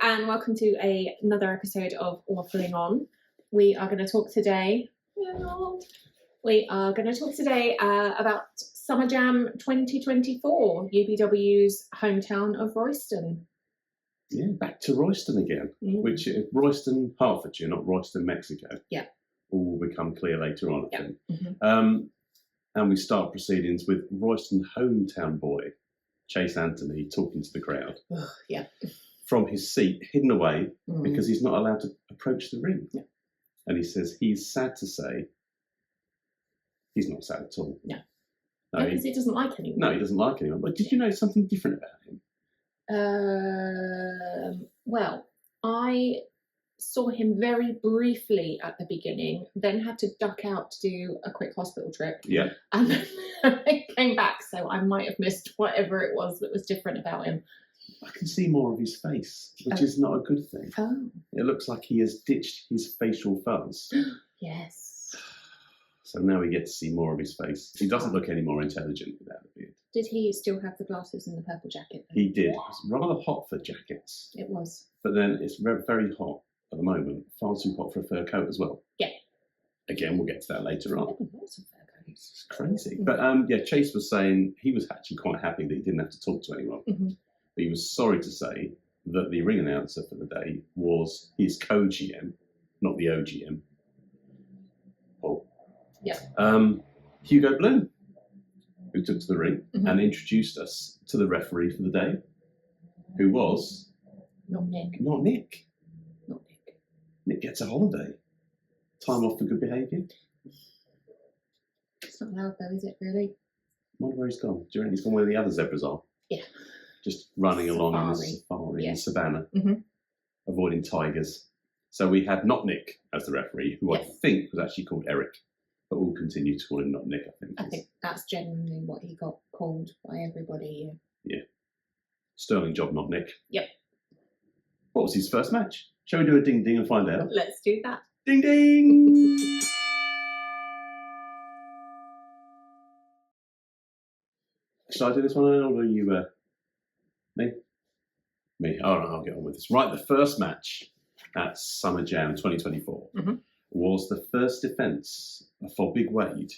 and welcome to another episode of Waffling On. We are going to talk today. About Summer Jam 2024, UBW's hometown of Royston. Yeah, back to Royston again, which is Royston, Hertfordshire, not Royston, Mexico. Yeah. All will become clear later on, I think. Mm-hmm. And we start proceedings with Royston hometown boy, Chase Anthony, talking to the crowd. Yeah. From his seat, hidden away, because he's not allowed to approach the ring. Yeah. And he says he's sad to say he's not sad at all. No. Because he doesn't like anyone. No, he doesn't like anyone. But did you know something different about him? Well, I saw him very briefly at the beginning, then had to duck out to do a quick hospital trip. Yeah. And then I came back, so I might have missed whatever it was that was different about him. I can see more of his face, which is not a good thing. Oh. It looks like he has ditched his facial fuzz. Yes. So now we get to see more of his face. He doesn't look any more intelligent without a beard. Did he still have the glasses and the purple jacket? He did. It's rather hot for jackets. It was. But then it's very, very hot at the moment. Far too hot for a fur coat as well. Yeah. Again, we'll get to that later on. Lots of fur coats. It's crazy. But Chase was saying he was actually quite happy that he didn't have to talk to anyone. Mm-hmm. But he was sorry to say that the ring announcer for the day was his co-GM, not the OGM. Paul. Yeah. Hugo Bloom, who took to the ring and introduced us to the referee for the day, who was... Not Nick. Not Nick. Not Nick. Nick gets a holiday. Time off for good behaviour. It's not allowed though, is it really? I wonder where he's gone. Do you reckon he's gone where the other zebras are? Yeah. Just running along in the safari in savannah, avoiding tigers. So we had Not Nick as the referee, who I think was actually called Eric, but we'll continue to call him Not Nick, I think that's genuinely what he got called by everybody. Yeah. Sterling job, Not Nick. Yep. What was his first match? Shall we do a ding ding and find out? Let's do that. Ding ding! Shall I do this one, or are you... Me? Me. All right, I'll get on with this. Right, the first match at Summer Jam 2024 was the first defence for Big Wade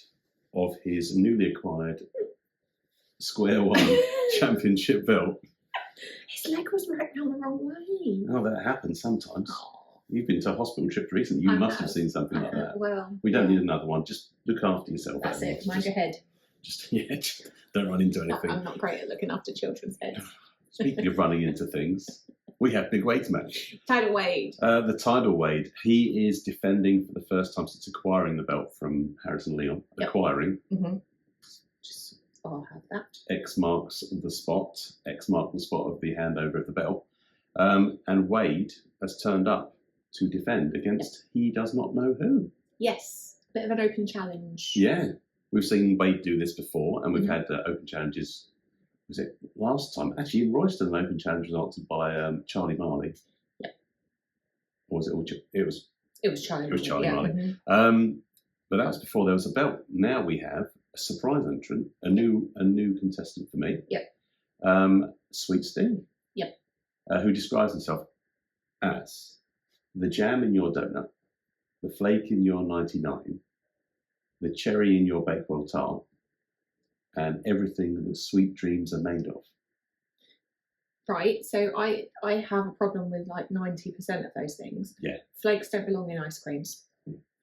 of his newly acquired Square One Championship belt. His leg was right down the wrong way. Oh, that happens sometimes. Oh. You've been to a hospital trip recently. You must have seen something like that. Well, we don't need another one. Just look after yourself. That's it. Mind your head. Just don't run into anything. I'm not great at looking after children's heads. Speaking of running into things, we have Big Wade's match. Tidal Wade. The Tidal Wade. He is defending for the first time since acquiring the belt from Harrison Leon. Yep. Acquiring. Just, I'll have that. X marks the spot. X marked the spot of the handover of the belt. And Wade has turned up to defend against he does not know who. Yes. Bit of an open challenge. Yeah. We've seen Wade do this before, and we've had open challenges. Was it last time? Actually, in Royston, an open challenge was answered by Charlie Marley. Yep. Or was it all? It was Charlie. It was Charlie Marley. But that was before there was a belt. Now we have a surprise entrant, a new contestant for me. Yep. Sweet Sting. Yep. Who describes himself as the jam in your donut, the flake in your 99, the cherry in your Bakewell tart, and everything that sweet dreams are made of. Right, so I have a problem with like 90% of those things. Yeah. Flakes don't belong in ice creams.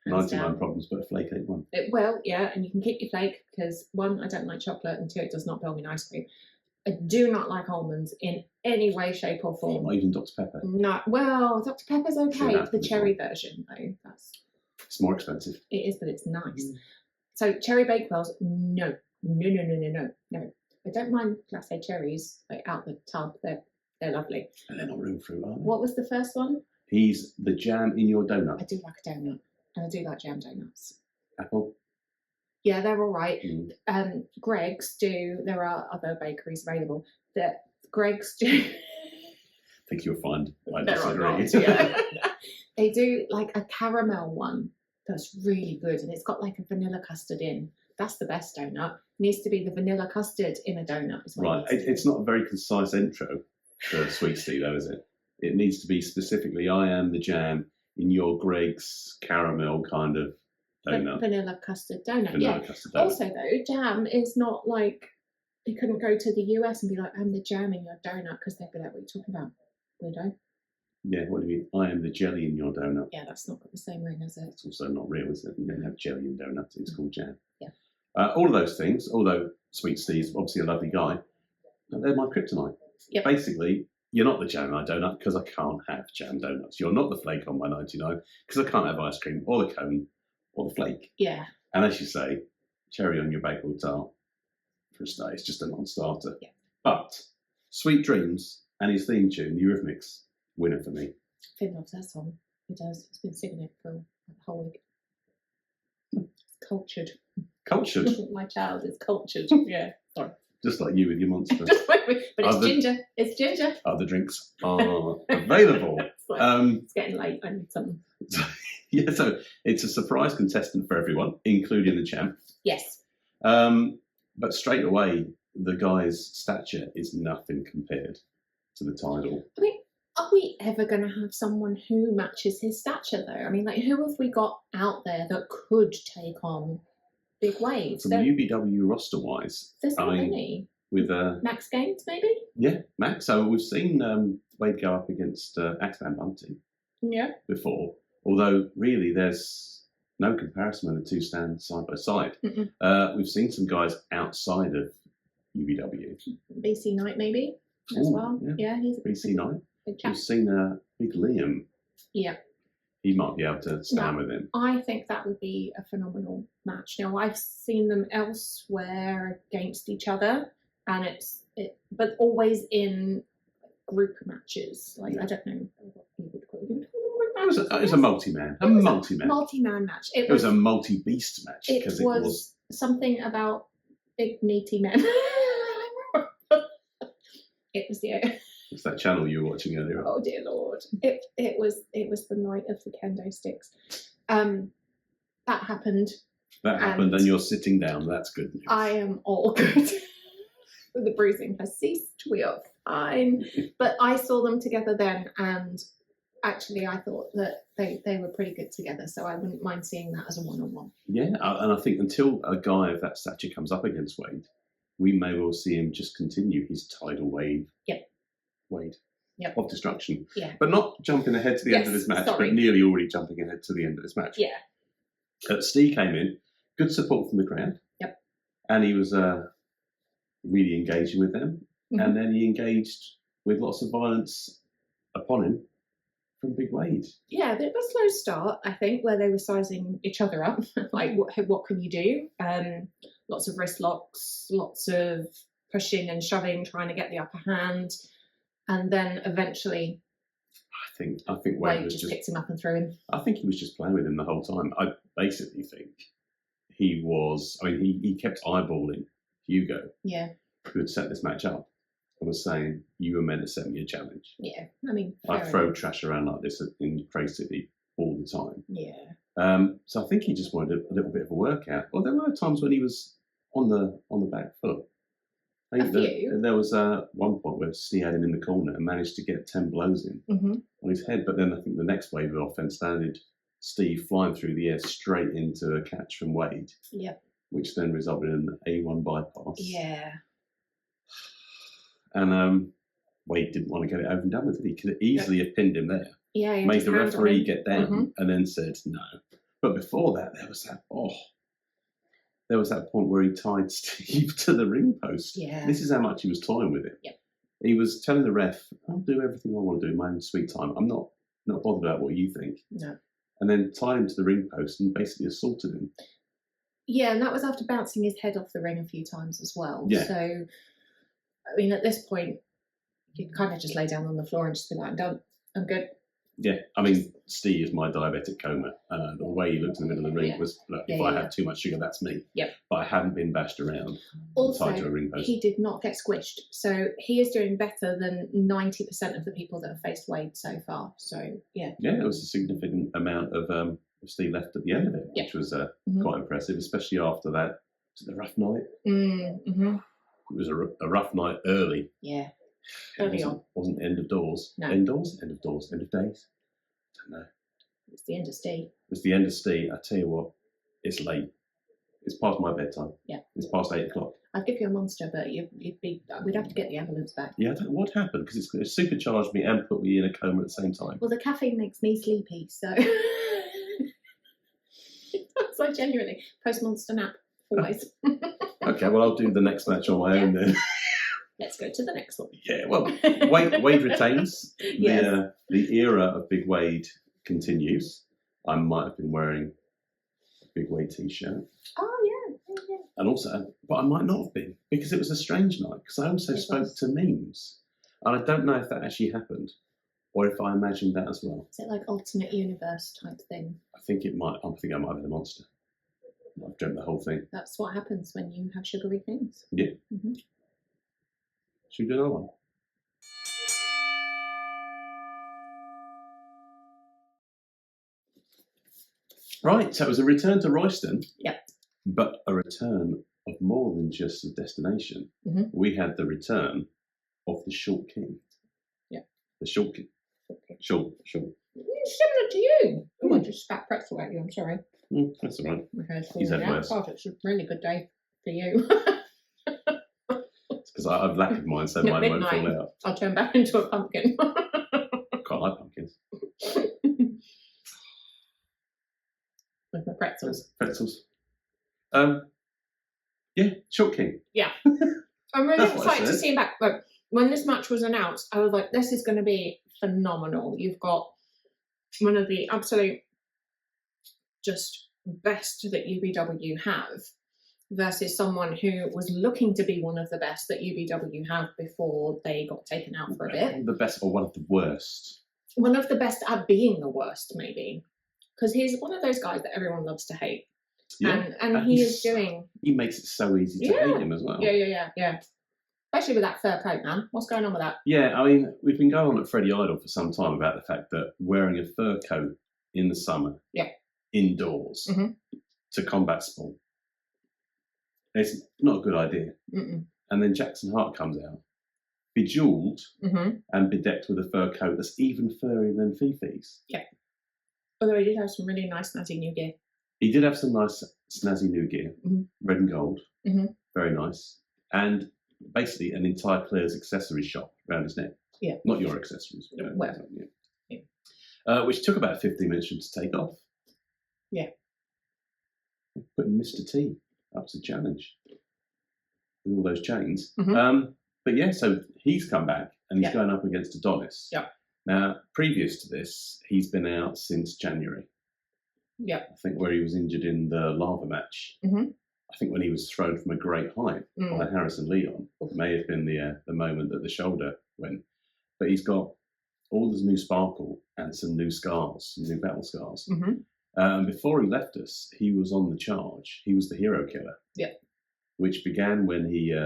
99 problems, but a flake ain't one. Well, yeah, and you can keep your flake because one, I don't like chocolate, and two, it does not belong in ice cream. I do not like almonds in any way, shape, or form. Not even Dr. Pepper. No, well, Dr. Pepper's okay. The cherry version, though, it's more expensive. It is, but it's nice. So cherry Bakewells, no. I don't mind glacé cherries like out the tub. They're lovely. And they're not real fruit, are they? What was the first one? He's the jam in your donut. I do like a donut, and I do like jam donuts. Apple. Yeah, they're all right. Greg's do. There are other bakeries available. That Greg's do. I think you'll find I disagree. Yeah. They do like a caramel one that's really good, and it's got like a vanilla custard in. That's the best donut. Needs to be the vanilla custard in a donut. Right. It's not a very concise intro for Sweet Steve, though, is it? It needs to be specifically, I am the jam in your Greg's caramel kind of donut. Vanilla custard donut. Vanilla Yeah. custard donut. Also, though, jam is not like you couldn't go to the US and be like, I'm the jam in your donut, because they'd be like, what are you talking about? Weirdo. Yeah, what do you mean? I am the jelly in your donut. Yeah, that's not got the same ring as it. It's also not real, is it? You don't have jelly in donuts, it's called jam. Yeah. All of those things, although Sweet Steve's obviously a lovely guy, they're my kryptonite. Yep. Basically, you're not the jam in my donut because I can't have jam donuts. You're not the flake on my 99 because I can't have ice cream or the cone or the flake. Yeah. And as you say, cherry on your baked tart for a stay. It's just a non-starter. Yeah. But Sweet Dreams and his theme tune, the Eurythmics, winner for me. Finn loves that song. He does. He's been singing it for the whole week. It's cultured. Cultured. My child is cultured. Yeah. Sorry. Just like you with your monster. But it's ginger. It's ginger. Other drinks are available. It's getting late. I need something. Yeah, so it's a surprise contestant for everyone, including the champ. Yes. But straight away, the guy's stature is nothing compared to the title. I mean, are we ever going to have someone who matches his stature, though? I mean, like, who have we got out there that could take on big waves? From UBW roster-wise, There's not many. With Max Gaines, maybe? Yeah, Max. So we've seen Wade go up against Axeman Bunting before, although really there's no comparison when the two stand side by side. We've seen some guys outside of UBW. BC Knight, maybe, as well. Yeah, he's a BC Knight. big chap. We've seen Big Liam. Yeah. He might be able to stand with him. I think that would be a phenomenal match. Now, I've seen them elsewhere against each other, and but always in group matches. Like, I don't know what you would call them. It was a multi-man. Multi-man match. It was a multi-beast match. It was something about big meaty men. It was It's that channel you were watching earlier. Oh dear Lord! It was the night of the kendo sticks. That happened. That happened, and you're sitting down. That's good news. I am all good. The bruising has ceased. We are fine. But I saw them together then, and actually, I thought that they were pretty good together. So I wouldn't mind seeing that as a one-on-one. Yeah, and I think until a guy of that stature comes up against Wade, we may well see him just continue his tidal wave. Wade. Of destruction. Yeah. But not jumping ahead to the end of this match, but nearly already jumping ahead to the end of this match. Yeah. Steve came in, good support from the crowd. Yep. And he was really engaging with them. And then he engaged with lots of violence upon him from Big Wade. Yeah, there was a slow start, I think, where they were sizing each other up. Like, what can you do? Lots of wrist locks, lots of pushing and shoving, trying to get the upper hand. And then eventually, I think Wade just picked him up and threw him. I think he was just playing with him the whole time. I basically think he was. I mean, he kept eyeballing Hugo. Yeah. Who had set this match up and was saying, "You were meant to set me a challenge." Yeah, I mean, I throw trash around like this in Cray City all the time. Yeah. So I think he just wanted a little bit of a workout. Well, there were times when he was on the back foot. I think there was one point where Steve had him in the corner and managed to get 10 blows in on his head. But then I think the next wave of offence landed Steve flying through the air straight into a catch from Wade. Yep. Which then resulted in an A1 bypass. Yeah. And Wade didn't want to get it over and done with it. He could easily have pinned him there. Yeah. Made the referee get down and then said no. But before that, there was that point where he tied Steve to the ring post. Yeah. This is how much he was toying with it. Yep. He was telling the ref, I'll do everything I want to do in my own sweet time. I'm not bothered about what you think. No. And then tied him to the ring post and basically assaulted him. Yeah, and that was after bouncing his head off the ring a few times as well. Yeah. So, I mean, at this point, you'd kind of just lay down on the floor and just be like, I'm good. Yeah, I mean, Steve is my diabetic coma. The way he looked in the middle of the ring was, look, if I have too much sugar, that's me. Yep. But I haven't been bashed around. Also, tied to a ring post. He did not get squished. So he is doing better than 90% of the people that have faced Wade so far. So, yeah. Yeah, there was a significant amount of Steve left at the end of it, which was quite impressive, especially after that. Was it the rough night? Mm-hmm. It was a rough night early. Yeah. Early on. Wasn't end of doors. No. Indoors? End of doors. End of days? Don't know. It's the end of Steve. It's the end of Steve. I tell you what, it's late. It's past my bedtime. Yeah. It's past 8 o'clock. I'd give you a monster, but we'd have to get the ambulance back. Yeah, I don't know what happened because it supercharged me and put me in a coma at the same time. Well, the caffeine makes me sleepy, so. So genuinely, post-monster nap, always. Okay, well, I'll do the next match on my own then. Let's go to the next one. Yeah, well, Wade retains. Yes. The era of Big Wade continues. I might have been wearing a Big Wade t-shirt. Oh, yeah. And also, but I might not have been because it was a strange night because I also spoke to memes. And I don't know if that actually happened or if I imagined that as well. Is it like alternate universe type thing? I think it might. I think I might have been a monster. I've dreamt the whole thing. That's what happens when you have sugary things. Yeah. Mm-hmm. Should we do another one? Right, so it was a return to Royston. Yep. But a return of more than just a destination. Mm-hmm. We had the return of the Short King. Yeah. The Short King. Okay. Short. Similar to you. Oh, I just spat pretzel at you, I'm sorry. That's all right. He's had worse. God, it's a really good day for you. It's because I've lacquered mine, so mine won't fall out. I'll turn back into a pumpkin. I quite like pumpkins. With my pretzels. Yeah, Short King. Yeah. I'm really That's what I excited to said. see him back. But when this match was announced, I was like, this is going to be phenomenal. You've got one of the absolute just best that UBW have versus someone who was looking to be one of the best that UBW have before they got taken out for a bit. The best or one of the worst. One of the best at being the worst, maybe. Because he's one of those guys that everyone loves to hate. Yeah. And he is doing... He makes it so easy to hate him as well. Yeah. Especially with that fur coat, man. What's going on with that? Yeah, I mean, we've been going on at Freddie Idol for some time about the fact that wearing a fur coat in the summer, indoors, to combat sport, it's not a good idea. Mm-mm. And then Jackson Hart comes out, bejewelled and bedecked with a fur coat that's even furrier than Fifi's. Yeah. Although he did have some really nice snazzy new gear. He did have some nice snazzy new gear, red and gold, very nice. And basically an entire Claire's accessories shop around his neck. Yeah. Not your accessories. Well, which took about 15 minutes for him to take off. Yeah. Putting Mr. T up to challenge with all those chains. But yeah, so he's come back and he's going up against Adonis. Yeah. Now, previous to this, he's been out since January. Yeah. I think where he was injured in the lava match. I think when he was thrown from a great height by Harrison Leon, may have been the moment that the shoulder went. But he's got all this new sparkle and some new scars, some new battle scars. And before he left us, he was on the charge. He was the hero killer. Yeah. Which began when he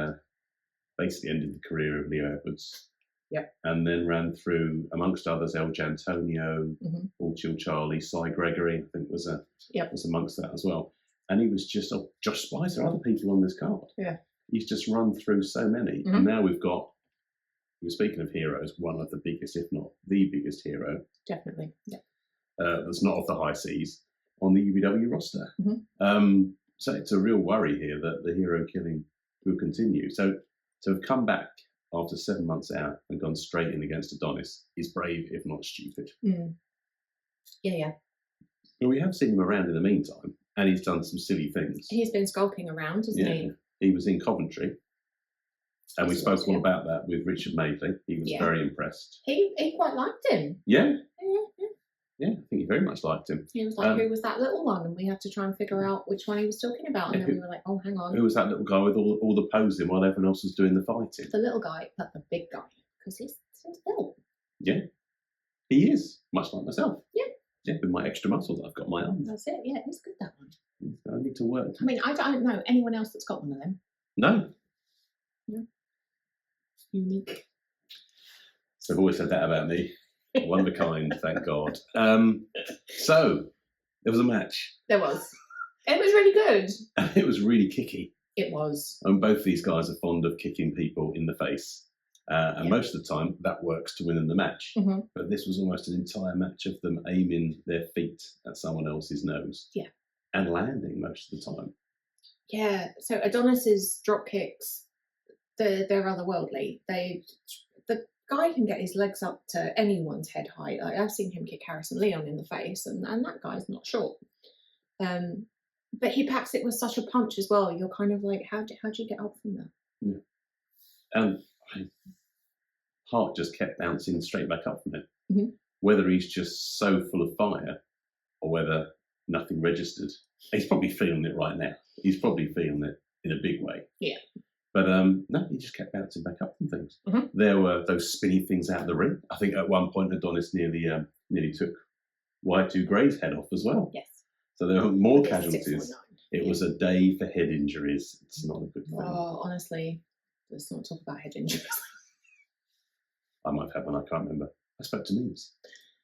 basically ended the career of Leo Edwards. Yep. And then ran through, amongst others, El Jantonio, All Chill Charlie, Cy Gregory, I think was amongst that as well. And he was just Josh Spicer, other people on this card. Yeah. He's just run through so many. And now we're speaking of heroes, one of the biggest, if not the biggest hero. Definitely. Yeah. That's not of the high seas on the UBW roster. So it's a real worry here that the hero killing will continue. So to have come back after 7 months out and gone straight in against Adonis is brave, if not stupid. Yeah. But we have seen him around in the meantime, and he's done some silly things. He's been skulking around, hasn't he? He was in Coventry, and we spoke all about that with Richard Madeley. He was very impressed. He quite liked him. Yeah, I think he very much liked him. He was like, who was that little one? And we had to try and figure out which one he was talking about. And then we were like, oh, hang on. Who was that little guy with all the posing while everyone else was doing the fighting? The little guy, but the big guy, because he's little. Yeah, he is, much like myself. Yeah, with my extra muscle that I've got in my arms. That's it, yeah, it's good, that one. I need to work. I mean, I don't know anyone else that's got one of them. No. Unique. So I've always said that about me. One of a kind, thank God. So, there was a match. There was. It was really good. It was really kicky. It was. And both these guys are fond of kicking people in the face. And most of the time, that works to win them the match. Mm-hmm. But this was almost an entire match of them aiming their feet at someone else's nose. Yeah. And landing most of the time. Yeah. So Adonis's drop kicks, they're otherworldly. The guy can get his legs up to anyone's head height. Like, I've seen him kick Harrison Leon in the face, and that guy's not short. But he packs it with such a punch as well. You're kind of like, how do you get up from that? Yeah. And Hart just kept bouncing straight back up from it. Mm-hmm. Whether he's just so full of fire or whether nothing registered, he's probably feeling it right now. He's probably feeling it in a big way. Yeah. But no, he just kept bouncing back up from things. Mm-hmm. There were those spinny things out of the ring. I think at one point Adonis nearly took Y2 Gray's head off as well. Yes. So there were more casualties. 649. It was a day for head injuries. It's not a good thing. Oh, honestly, let's not talk about head injuries. I might have had one, I can't remember. I spoke to Muse.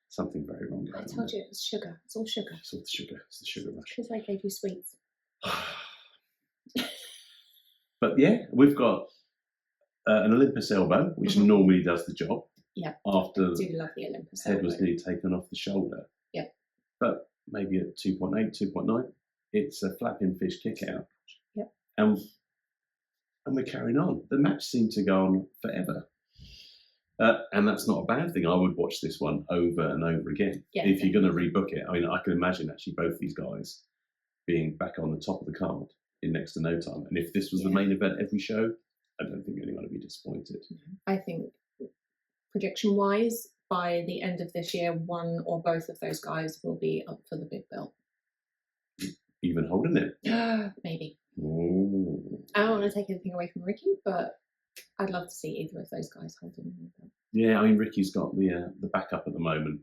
Something very wrong. I told you it was sugar. It's all sugar. It's all the sugar. It's the sugar rush. Because I gave you sweets. But yeah, we've got an Olympus elbow, which normally does the job. Yeah. After I do love the Olympus head elbow. was nearly taken off the shoulder. Yep. But maybe at 2.8, 2.9, it's a flapping fish kick out. Yep. And we're carrying on. The match seemed to go on forever. And that's not a bad thing. I would watch this one over and over again. Yeah, if you're going to rebook it. I mean, I can imagine actually both these guys being back on the top of the card in next to no time. And if this was the main event every show, I don't think anyone would be disappointed. I think prediction-wise, by the end of this year, one or both of those guys will be up for the big belt. Even holding it? Maybe. Ooh. I don't want to take anything away from Ricky, but I'd love to see either of those guys holding the belt. Yeah, I mean, Ricky's got the backup at the moment,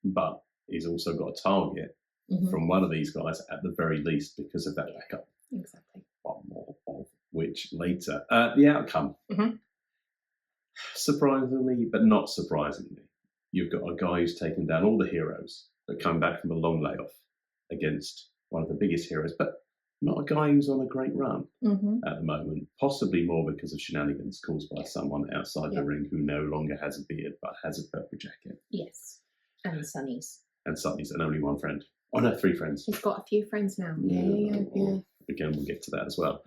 but he's also got a target from one of these guys at the very least because of that backup. Exactly. One more of which later. The outcome. Surprisingly, but not surprisingly, you've got a guy who's taken down all the heroes that come back from a long layoff against one of the biggest heroes, but not a guy who's on a great run at the moment, possibly more because of shenanigans caused by someone outside the ring who no longer has a beard but has a purple jacket. Yes. And Sonny's. And Sonny's and only one friend. Oh no, 3 friends. He's got a few friends now. Yeah. Again, we'll get to that as well.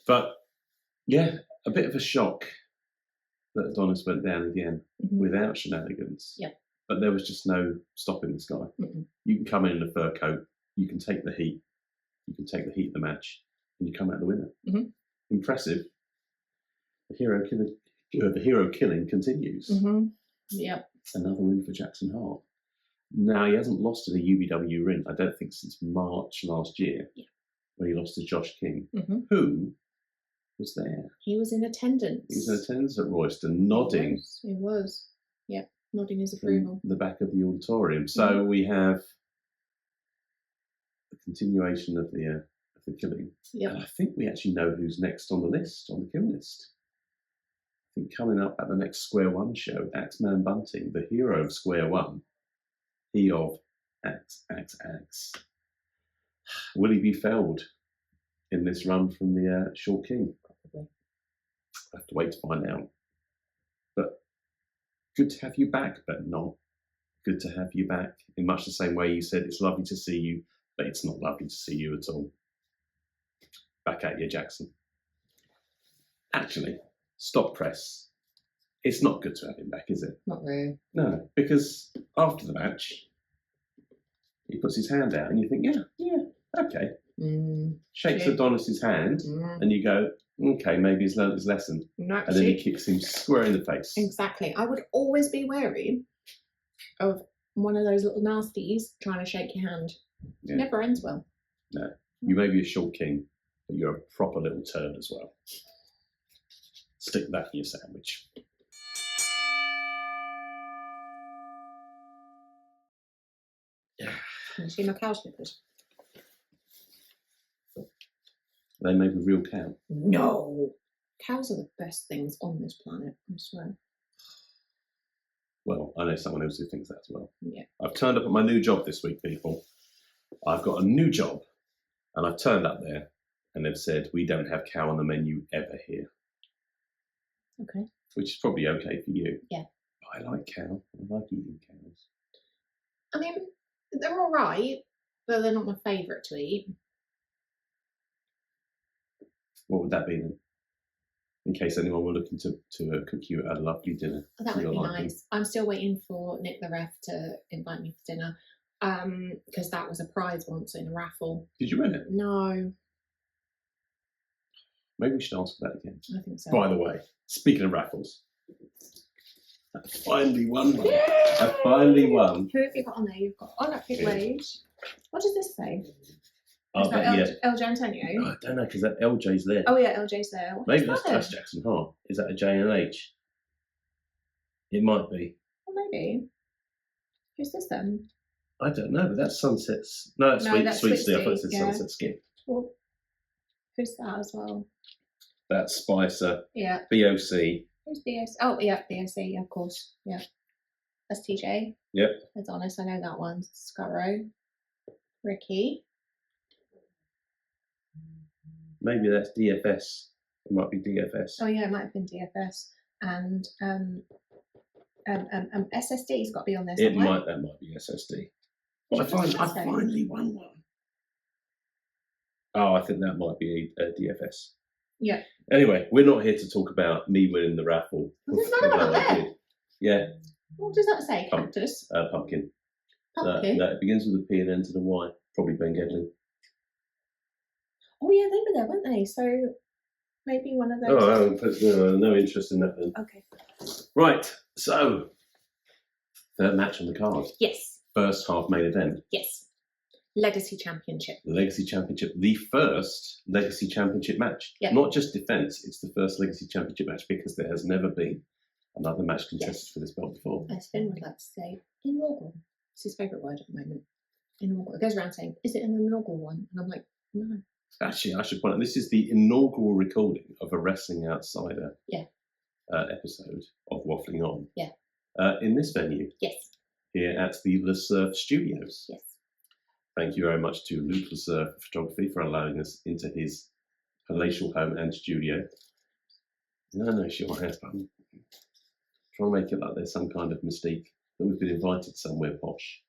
But yeah, a bit of a shock that Adonis went down again without shenanigans. Yeah. But there was just no stopping this guy. You can come in a fur coat, you can take the heat, you can take the heat of the match, and you come out the winner. Impressive. The hero killing continues. Yep. Another win for Jackson Hart. Now, he hasn't lost in a UBW ring, I don't think, since March last year, when he lost to Josh King, who was there. He was in attendance. He was in attendance at Royston, nodding. He was. Yep, nodding his approval. The back of the auditorium. So we have the continuation of the killing. Yep. And I think we actually know who's next on the list, on the kill list. I think coming up at the next Square One show, Axeman Bunting, the hero of Square One. He of Axe. Will he be felled in this run from the Short King? Probably. I have to wait to find out. But good to have you back, but not good to have you back. In much the same way you said it's lovely to see you, but it's not lovely to see you at all. Back at you, Jackson. Actually, stop press. It's not good to have him back, is it? Not really. No, because after the match, he puts his hand out and you think, yeah, okay. Shakes Adonis's hand and you go, okay, maybe he's learned his lesson. No, and then he kicks him square in the face. Exactly. I would always be wary of one of those little nasties trying to shake your hand. Yeah. Never ends well. No. You may be a Short King, but you're a proper little turd as well. Stick that in your sandwich. Can you see my cow snippers? They made with real cow. No. Cows are the best things on this planet, I swear. Well, I know someone else who thinks that as well. Yeah. I've turned up at my new job this week, people. I've got a new job, and I've turned up there, and they've said, we don't have cow on the menu ever here. Okay. Which is probably okay for you. Yeah. But I like cow. I like eating cows. I mean, they're all right, but they're not my favourite to eat. What would that be then? In case anyone were looking to cook you a lovely dinner. That would be nice. I'm still waiting for Nick the ref to invite me for dinner, because that was a prize once in a raffle. Did you win it? No. Maybe we should ask for that again. I think so. By the way, speaking of raffles, I finally won one. Yay! I finally won. Who have you got on there? You've got Big Wage. What does this say? Oh, El Jantonio? I don't know, because that LJ's there. Oh yeah, LJ's there. Maybe that's Jackson Hart. Is that a J and an H? It might be. Well, maybe. Who's this then? I don't know, but that's Sunset's. No, that's Sweet Steel. I thought it said Sunset Skin. Well, who's that as well? That's Spicer. Yeah. BOC. Who's BOC? Oh, yeah, BOC, of course. Yeah. That's TJ. Yep. Adonis, I know that one. Skurro. Ricky. Maybe that's DFS. It might be DFS. Oh yeah, it might have been DFS. And SSD's got to be on there somewhere. That might be SSD. But I finally won one. Oh, I think that might be a DFS. Yeah. Anyway, we're not here to talk about me winning the raffle. There's another one up there. Yeah. What does that say? Cactus? Pumpkin. Pumpkin? No, it begins with a P and ends with a Y. Probably Ben Gedling. Oh yeah, they were there, weren't they? So maybe one of those. Oh, no interest in that then. Okay. Right, so third match on the card. Yes. First half main event. Yes. Legacy Championship. Legacy Championship. The first Legacy Championship match. Yeah. Not just defence, it's the first Legacy Championship match because there has never been another match contested for this belt before. As Finn would like to say, inaugural. It's his favourite word at the moment. Inaugural. It goes around saying, is it an inaugural one? And I'm like, no. Actually, I should point out, this is the inaugural recording of a Wrestling Outsider episode of Waffling On. Yeah. In this venue. Yes. Here at the Le Surf Studios. Yes. Thank you very much to Luke Le Surf Photography for allowing us into his palatial home and studio. No, sure, I have. I'm trying to make it like there's some kind of mystique that we've been invited somewhere posh.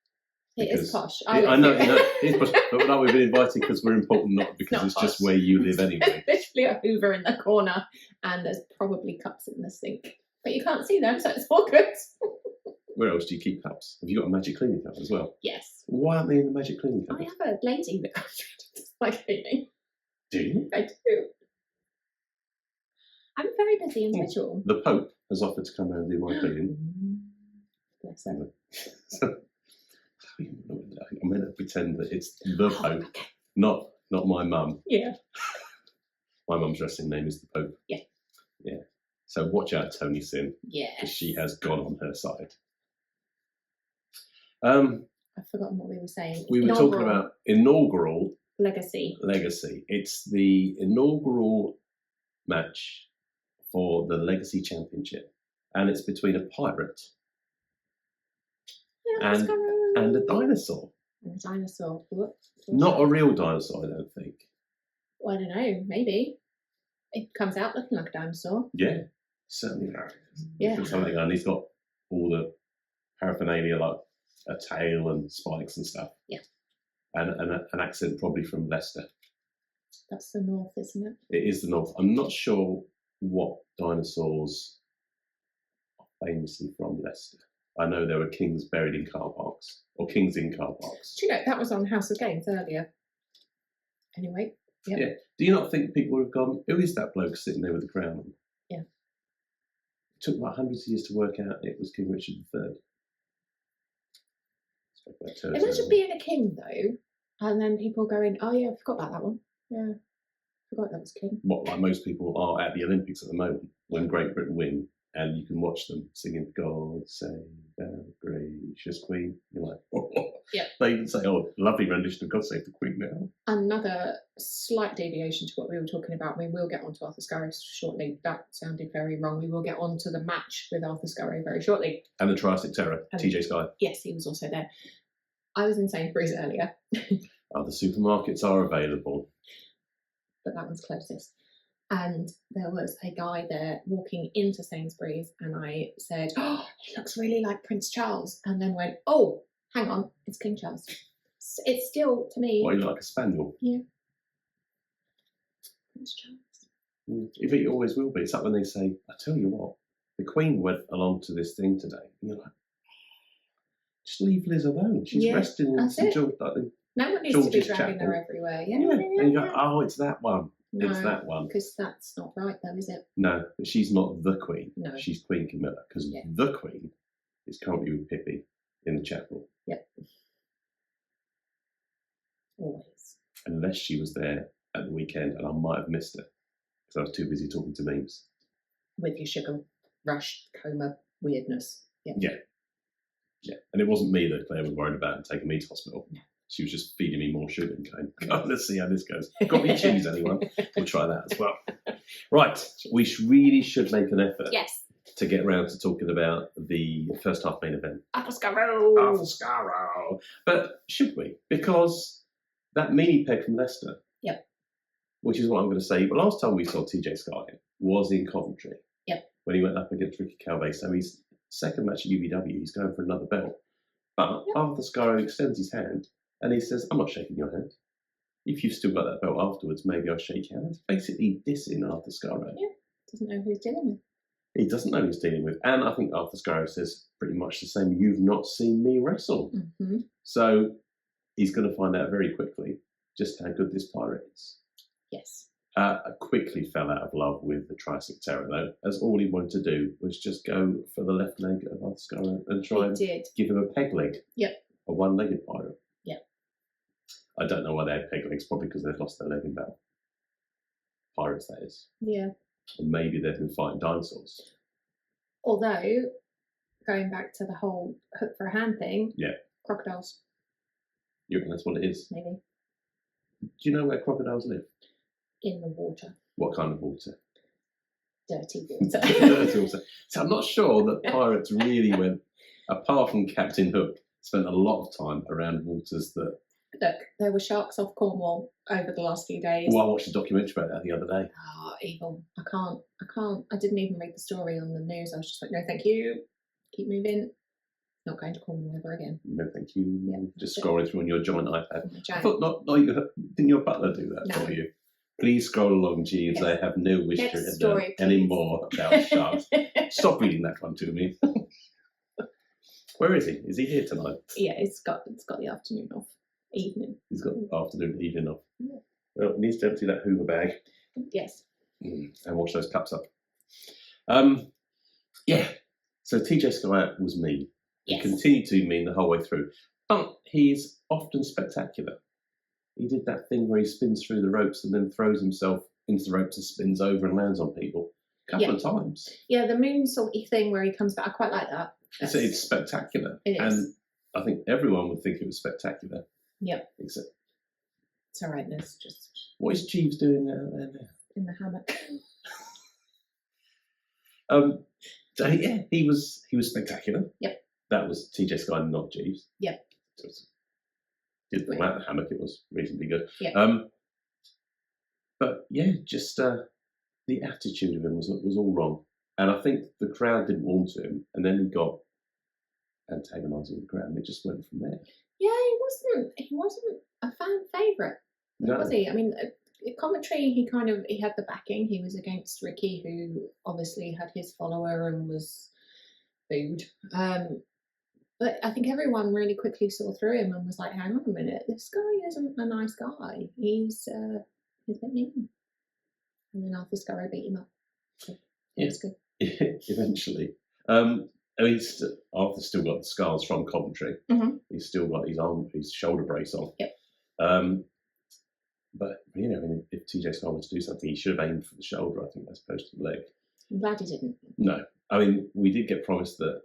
It is posh. I know, it is posh, but no, we've been invited because we're important, not because it's just where you live anyway. There's literally a Hoover in the corner, and there's probably cups in the sink, but you can't see them, so it's all good. Where else do you keep cups? Have you got a magic cleaning cup as well? Yes. Why aren't they in the magic cleaning cup? I have a lady that comes to do my cleaning. Do you? I do. I'm a very busy individual. The Pope has offered to come around and do my cleaning. Bless her. So, I'm going to pretend that it's the Pope, not my mum. Yeah. My mum's wrestling name is the Pope. Yeah. Yeah. So watch out, Tony Sin. Yeah. Because she has gone on her side. I've forgotten what we were saying. We were talking about inaugural Legacy. It's the inaugural match for the Legacy Championship. And it's between a pirate and a dinosaur. And a dinosaur. Whoops. Not a real dinosaur, I don't think. Well, I don't know. Maybe. It comes out looking like a dinosaur. Yeah, certainly. Yeah. Something, and he's got all the paraphernalia like a tail and spikes and stuff. Yeah. And an accent probably from Leicester. That's the north, isn't it? It is the north. I'm not sure what dinosaurs are famously from Leicester. I know there were kings buried in car parks, or kings in car parks. Do you know, that was on House of Games earlier. Anyway. Yep. Yeah. Do you not think people would have gone, who is that bloke sitting there with the crown on? Yeah. It took like hundreds of years to work out it was King Richard III. Imagine being a king, though, and then people going, oh yeah, I forgot about that one. Yeah. Forgot that was king. What, like most people are at the Olympics at the moment, when Great Britain win, and you can watch them singing God Save the Gracious Queen. You're like, oh. Yeah. They even say, oh, lovely rendition of God Save the Queen now. Another slight deviation to what we were talking about. We will get on to Arthur Skurro shortly. That sounded very wrong. We will get on to the match with Arthur Skurro very shortly. And the Triassic Terror, TJ Sky. Yes, he was also there. I was in Sainsbury's earlier. Other supermarkets are available. but that one's closest. And there was a guy there walking into Sainsbury's, and I said, "Oh, he looks really like Prince Charles," and then went, "Oh, hang on, it's King Charles." It's still, to me... Why, you look like a spaniel? Yeah. Prince Charles. It always will be. It's like when they say, I tell you what, the Queen went along to this thing today. And you're like, just leave Liz alone. She's resting in St. George. No one needs to be dragging her everywhere. Yeah. And you go, oh, it's that one. No, it's that one. Because that's not right, though, is it? No, but she's not the Queen. No. She's Queen Camilla, because the Queen is currently with Pippi in the chapel. Yep. Always. Unless she was there at the weekend, and I might have missed her because I was too busy talking to memes. With your sugar rush coma weirdness. Yeah. Yeah. And it wasn't me that Claire was worried about and taking me to hospital. No. She was just feeding me more sugar and going, God, let's see how this goes. Got any cheese, anyone? We'll try that as well. Right. We really should make an effort to get around to talking about the first half main event. Skurro. But should we? Because that mini peg from Leicester, which is what I'm going to say, but last time we saw TJ Sky was in Coventry. When he went up against Ricky Calvet. So his second match at UBW, he's going for another belt. But Arthur Skurro extends his hand and he says, I'm not shaking your hand. If you've still got that belt afterwards, maybe I'll shake your hand. Basically dissing Arthur Skurro. Yeah, doesn't know who he's dealing with. He doesn't know who he's dealing with. And I think Arthur Skurro says pretty much the same, you've not seen me wrestle. Mm-hmm. So he's going to find out very quickly just how good this pirate is. Yes. I quickly fell out of love with the Triassic Terror, though, as all he wanted to do was just go for the left leg of Arthur Skurro and try and give him a peg leg. Yep. A one-legged pirate. Yep. I don't know why they had peg legs, probably because they've lost their leg in battle. Pirates, that is. Yeah. Or maybe they've been fighting dinosaurs. Although, going back to the whole hook for a hand thing, crocodiles. You reckon that's what it is? Maybe. Do you know where crocodiles live? In the water. What kind of water? Dirty water. Dirty water. So I'm not sure that pirates really went, apart from Captain Hook, spent a lot of time around waters that... Look, there were sharks off Cornwall over the last few days. Well, I watched a documentary about that the other day. Oh, evil. I can't. I didn't even read the story on the news. I was just like, no, thank you. Keep moving. Not going to Cornwall ever again. No, thank you. Yeah, just scrolling through on your giant iPad. Giant. I thought, didn't your butler do that for you? Please scroll along, Jeeves. Yes. I have no wish Next to story, learn any more about sharks. Stop reading that one to me. Where is he? Is he here tonight? Yeah, it's got the afternoon off. Evening. He's got afternoon, evening off. Yeah. Well, he needs to empty that Hoover bag. Yes. And wash those cups up. Yeah. So TJ Sky was mean. Yes. He continued to be mean the whole way through. But he's often spectacular. He did that thing where he spins through the ropes and then throws himself into the ropes and spins over and lands on people a couple of times. Yeah, the moonsaulty thing where he comes back, I quite like that. It's spectacular. It is. And I think everyone would think it was spectacular. Yep. Except... It's all right, there's just... What is Jeeves doing out there now? In the hammock. So yeah, he was spectacular. Yep. That was TJ Sky, not Jeeves. Yep. Did come out the hammock, it was reasonably good. Yep. But yeah, just the attitude of him was all wrong. And I think the crowd didn't warm to him, and then he got antagonising the crowd, and it just went from there. Yeah, he wasn't a fan favourite, was he? I mean, commentary, he had the backing. He was against Ricky, who obviously had his follower and was booed. But I think everyone really quickly saw through him and was like, hang on a minute, this guy isn't a nice guy. He's a bit mean. And then Arthur Skurro beat him up. So it was good. Eventually. Arthur's still got the scars from Coventry. Mm-hmm. He's still got his shoulder brace on. Yep. But if TJ Sky wanted to do something, he should have aimed for the shoulder, I think, as opposed to the leg. I'm glad he didn't. No. We did get promised that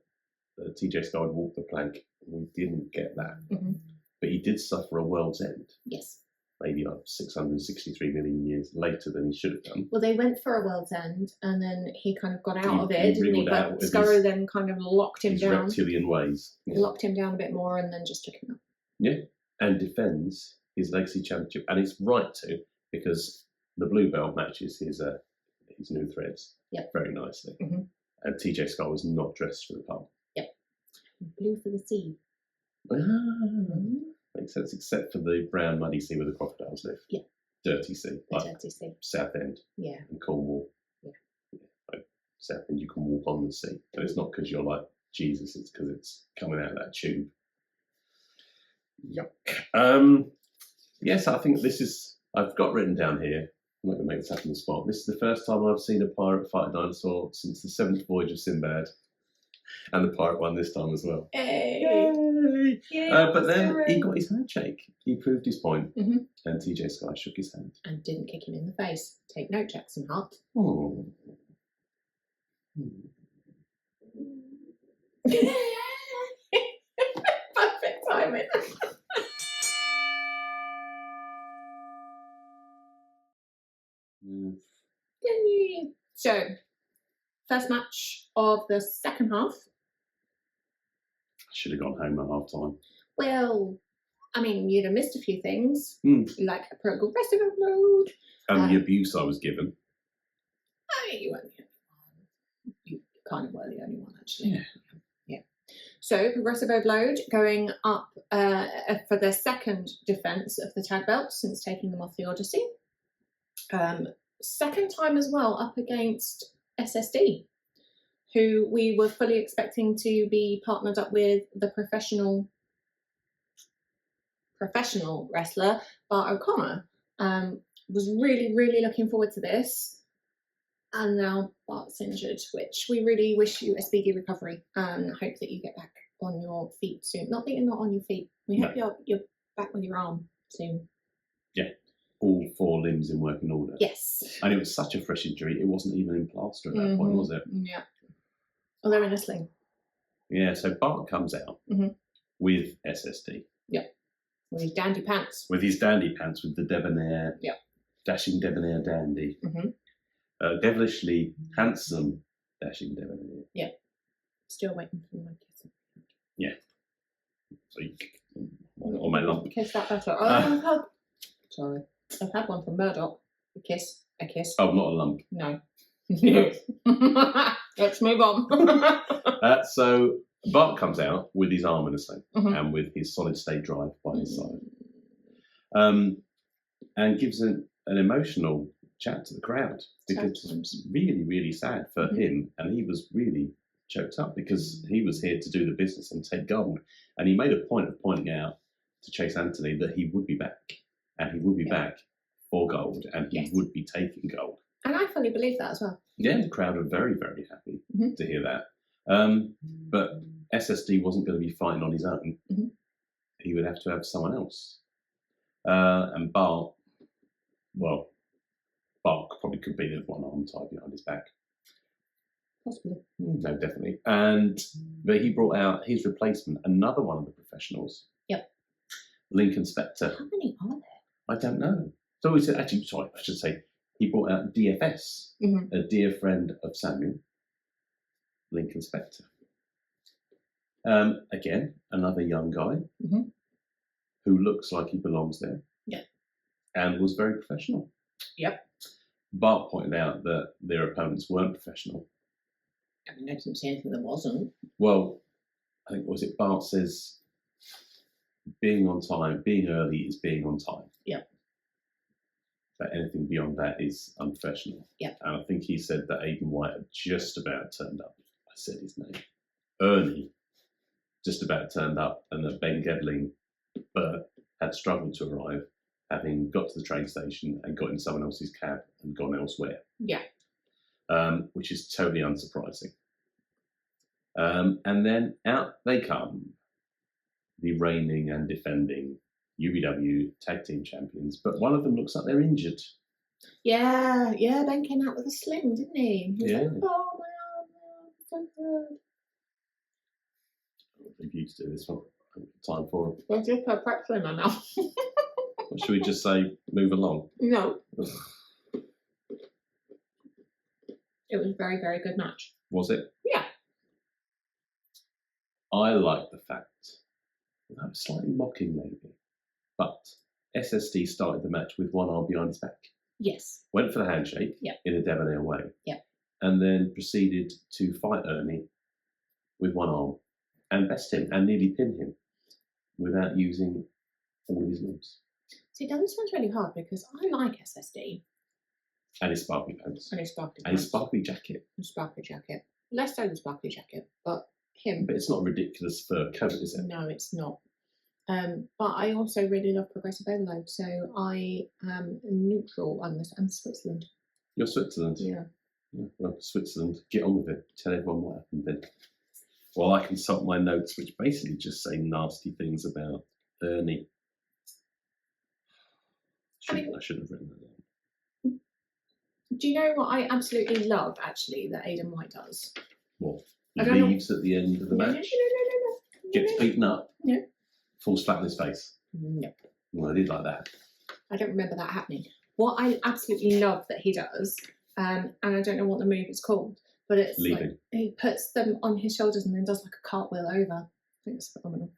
TJ Sky would walk the plank. We didn't get that. Mm-hmm. But he did suffer a world's end. Yes. Maybe like 663 million years later than he should have done. Well, they went for a world's end, and then he kind of got out of it, didn't he? But Skurro then kind of locked him down. Reptilian ways. Yeah. Locked him down a bit more and then just took him up. Yeah, and defends his legacy championship. And it's right to, because the blue belt matches his new threads very nicely. Mm-hmm. And TJ Skull is not dressed for the pub. Yep. Blue for the sea. Makes sense, except for the brown muddy sea where the crocodiles live. Yeah. Dirty sea. The dirty sea. Southend. Yeah. And Cornwall. Yeah. Like Southend, you can walk on the sea. And it's not because you're like Jesus, it's because it's coming out of that tube. Yuck. Yes, I think this is, I've got written down here, I'm not going to make this happen on the spot. This is the first time I've seen a pirate fight a dinosaur since the 7th voyage of Sinbad. And the pirate won this time as well. Hey. Yay! Yeah, but then he got his handshake. He proved his point. Mm-hmm. And TJ Sky shook his hand. And didn't kick him in the face. Take note, Jackson Hart. Oh. Perfect timing. So, first match of the second half. I should have gone home at half time. Well, I mean, you'd have missed a few things, Mm. like a progressive upload. And the abuse I was given. I mean, you weren't the only one. You kind of were the only one, actually. Yeah. So, progressive overload going up for their second defence of the tag belt since taking them off the Odyssey. Second time as well up against SSD, who we were fully expecting to be partnered up with the professional wrestler, Bart O'Connor. Was really, really looking forward to this. And now Bart's injured, which we really wish you a speedy recovery and hope that you get back on your feet soon. Not that you're not on your feet. We hope you're back with your arm soon. Yeah. All 4 limbs in working order. Yes. And it was such a fresh injury, it wasn't even in plaster at that point, was it? Yeah. Although in a sling. Yeah, so Bart comes out with SSD. Yeah. With his dandy pants. With his dandy pants, with the debonair, dashing debonair dandy. Devilishly handsome dashing debonair. Yeah. Still waiting for my kiss. Yeah. So on my lump. Kiss that better. Sorry. I've had one from Murdoch. A kiss. Oh, not a lump. No. Let's move on. So Bart comes out with his arm in a sling and with his solid state drive by his side. And gives an emotional chat to the crowd because it was really, really sad for him, and he was really choked up because he was here to do the business and take gold. And he made a point of pointing out to Chase Anthony that he would be back, and he would be back for gold, and he would be taking gold. And I fully believe that as well. Yeah, the crowd were very, very happy to hear that. But SSD wasn't going to be fighting on his own. He would have to have someone else. And Bart probably could be the one arm tied behind his back. Possibly. No, definitely. But he brought out his replacement, another one of the professionals. Yep. Lincoln Spector. How many are there? I don't know. So he said, actually, sorry, I should say, he brought out DFS, a dear friend of Samuel, Lincoln Spector. Again, another young guy who looks like he belongs there. Yeah. And was very professional. Yep. Bart pointed out that their opponents weren't professional. I mean, I didn't see anything that wasn't. Well, I think, was it Bart says, being on time, being early is being on time. Yeah. That anything beyond that is unprofessional. Yeah. And I think he said that Aiden White had just about turned up. I said his name. Ernie just about turned up, and that Ben Gedling had struggled to arrive, having got to the train station and got in someone else's cab and gone elsewhere. Yeah. Which is totally unsurprising. And then out they come, the reigning and defending UBW tag team champions, but one of them looks like they're injured. Yeah, Ben came out with a sling, didn't he? He was like, oh, my arm, so good. I think you to do this one. Time for it. Well, just put prep sling on now. Or should we just say move along? No. It was a very, very good match. Was it? Yeah. I like the fact, that was slightly mocking maybe, but SSD started the match with one arm behind his back. Yes. went for the handshake Yep. in a debonair way, Yep. and then proceeded to fight Ernie with one arm and best him and nearly pin him without using all of his moves. See, now this one's really hard because I like SSD. And his sparkly pants. And his sparkly And his sparkly jacket. His sparkly jacket. Less so the sparkly jacket, but him. But it's not ridiculous for Calvet, is it? No, it's not. But I also really love Progressive Overload, so I am neutral on this. I'm Switzerland. You're Switzerland? Yeah. Well, Switzerland, get on with it. Tell everyone what happened then. Well, I consult my notes, which basically just say nasty things about Ernie. I should have written that down. Do you know what I absolutely love, actually, that Aidan White does? What? He leaves at the end of the match? No. Gets beaten up? No. Falls flat on his face? No. Well, I did like that. I don't remember that happening. What I absolutely love that he does, and I don't know what the move is called, but it's Leaving. like he puts them on his shoulders and then does like a cartwheel over. I think it's phenomenal.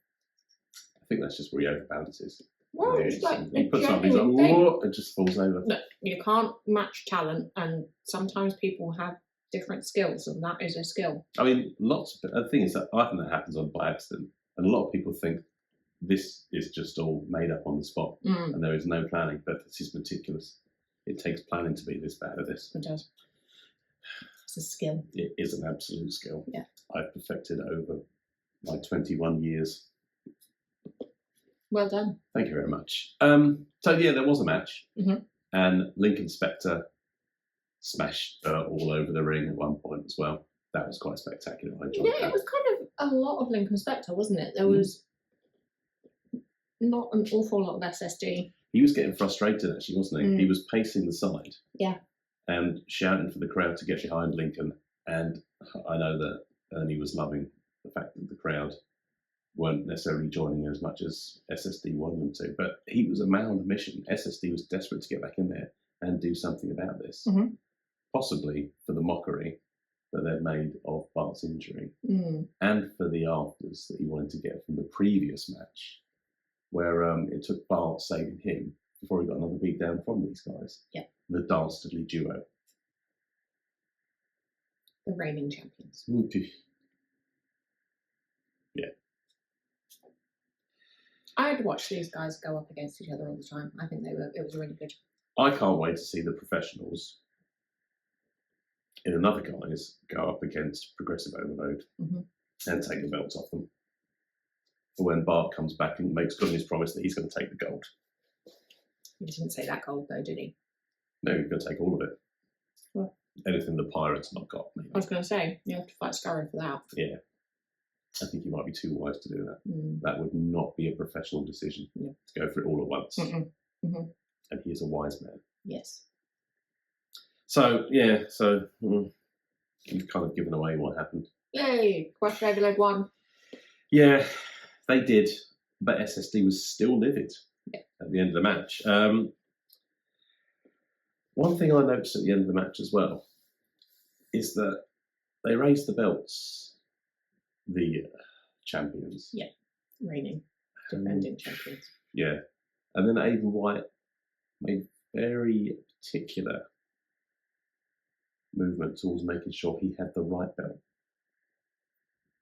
I think that's just where he overbalances. Well, Yeah, it's like he a puts up his genuine thing. arm and just falls over. Look, you can't match talent, and sometimes people have different skills, and that is a skill. I mean, the thing is that I think that happens by accident, and a lot of people think this is just all made up on the spot, and there is no planning, but this is meticulous. It takes planning to be this bad at this. It does. It's a skill. It is an absolute skill. Yeah. I've perfected over my 21 years. Well done. Thank you very much. So yeah, there was a match, Mhm. and Lincoln Spectre smashed all over the ring at one point as well. That was quite spectacular. I enjoyed Yeah, that. it was kind of a lot of Lincoln Spectre, wasn't it? There was not an awful lot of SSD. He was getting frustrated, actually, wasn't he? Mm. He was pacing the side. Yeah. And shouting for the crowd to get behind Lincoln. And I know that Ernie was loving the fact that the crowd weren't necessarily joining as much as SSD wanted them to. But he was a man on a mission. SSD was desperate to get back in there and do something about this. Mhm. Possibly for the mockery that they'd made of Bart's injury. Mm. And for the afters that he wanted to get from the previous match, where it took Bart saving him before he got another beat down from these guys. Yeah. The dastardly duo. The reigning champions. Yeah. I'd watch these guys go up against each other all the time. I think it was really good. I can't wait to see the professionals in another guys go up against Progressive Overload and take the belts off them. For when Bart comes back and makes good on his promise that he's going to take the gold. He didn't say that gold though, did he? No, he's going to take all of it. Well, anything the Pirates not got, maybe. I was going to say, you have to fight Skurro for that. Yeah. I think he might be too wise to do that. Mm. That would not be a professional decision to go for it all at once. And he is a wise man. Yes. So, you've kind of given away what happened. Yay! Progressive Overload won. Yeah, they did, but SSD was still livid at the end of the match. One thing I noticed at the end of the match as well is that they raised the belts, the champions. Yeah, reigning, defending champions. Yeah, and then Aidan White made very particular movement towards making sure he had the right belt.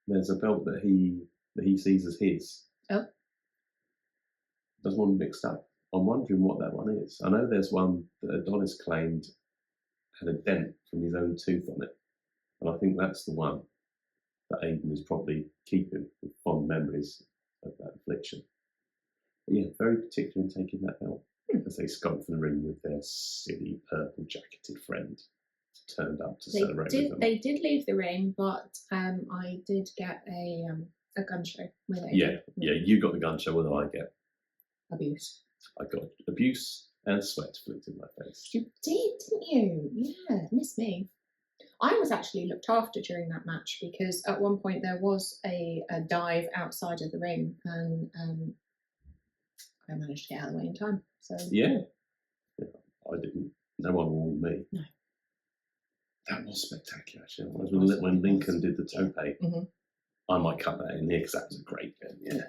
There's a belt that he sees as his. Oh. There's one mixed up. I'm wondering what that one is. I know there's one that Adonis claimed had a dent from his own tooth on it. And I think that's the one that Aidan is probably keeping with fond memories of that affliction. But yeah, very particular in taking that belt as they skulked in the ring with their silly purple jacketed friend turned up to celebrate with them. They did leave the ring, but I did get a gun show with it. Yeah, you got the gun show. What did I get? Abuse. I got abuse and sweat flicked in my face. You did, didn't you? Yeah, miss me. I was actually looked after during that match because at one point there was a dive outside of the ring, and I managed to get out of the way in time. So yeah, I didn't. No one warned me. No. That was spectacular, actually. When Lincoln did the tope. I might cut that in here because that was a great bit. Yeah.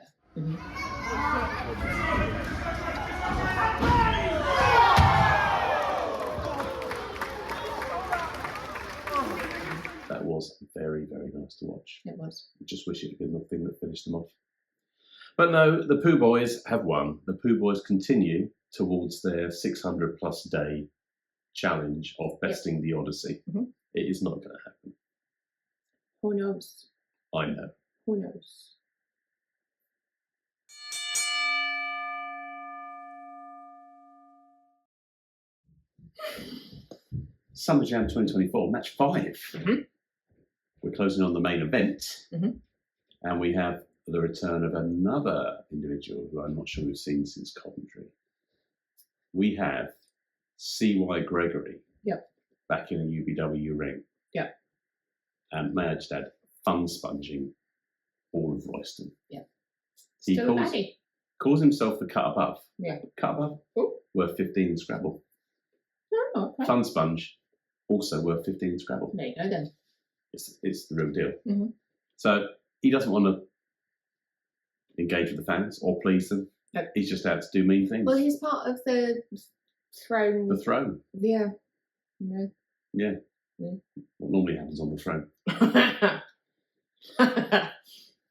was very, very nice to watch. It was. I just wish it had been the thing that finished them off. But no, the Pooh Boys have won. The Pooh Boys continue towards their 600+ day challenge of besting the Odyssey. It is not going to happen. Who knows? I know. Who knows? Summer Jam 2024, match 5. We're closing on the main event. And we have the return of another individual who I'm not sure we've seen since Coventry. We have CY Gregory back in a UBW ring. And may I just add, fun sponging all of Royston. He calls himself the cut above. Cut above, worth 15 in Scrabble. Oh, okay. Fun sponge, also worth 15 in Scrabble. There you go then. It's the real deal. So he doesn't want to engage with the fans or please them. He's just out to do mean things. Well, he's part of the throne. The throne. Yeah. What normally happens on the throne.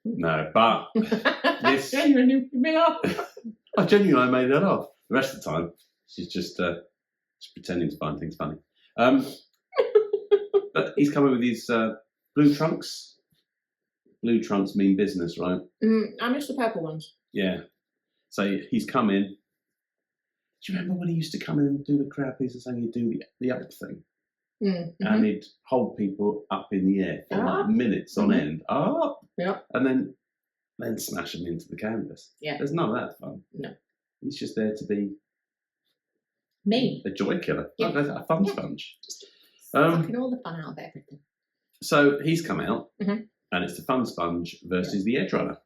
No, but this... I genuinely made that off. The rest of the time, she's just pretending to find things funny. But he's coming with his blue trunks. Blue trunks mean business, right? I miss the purple ones. Yeah. So he's come in. Do you remember when he used to come in and do the crowd pleaser saying he'd do the up thing? And he'd hold people up in the air for like minutes on end. Up! And then smash them into the canvas. There's none of that fun. No. He's just there to be a joy killer. Like a fun sponge. Just sucking all the fun out of everything. So he's come out, and it's the fun sponge versus the edge runner.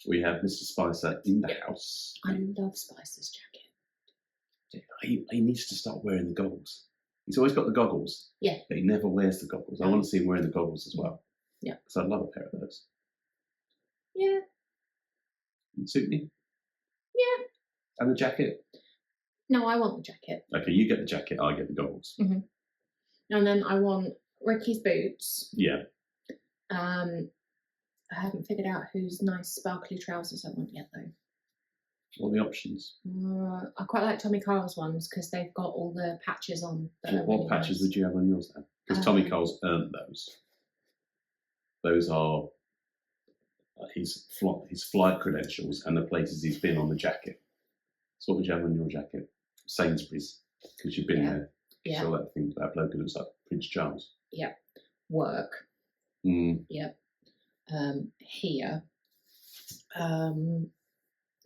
We have Mr. Spicer in the house. I love Spicer's jacket. He needs to start wearing the goggles. He's always got the goggles. But he never wears the goggles. I want to see him wearing the goggles as well. Because I'd love a pair of those. Suit me? And the jacket? No, I want the jacket. Okay, you get the jacket, I get the goggles. And then I want Ricky's boots. I haven't figured out whose nice sparkly trousers I want yet, though. What are the options? I quite like Tommy Carl's ones because they've got all the patches on. What patches would you have on yours then? Because Tommy Carl's earned those. Those are his flight credentials and the places he's been on the jacket. So what would you have on your jacket? Sainsbury's, because you've been there. So that bloke looks like Prince Charles. Work. Here.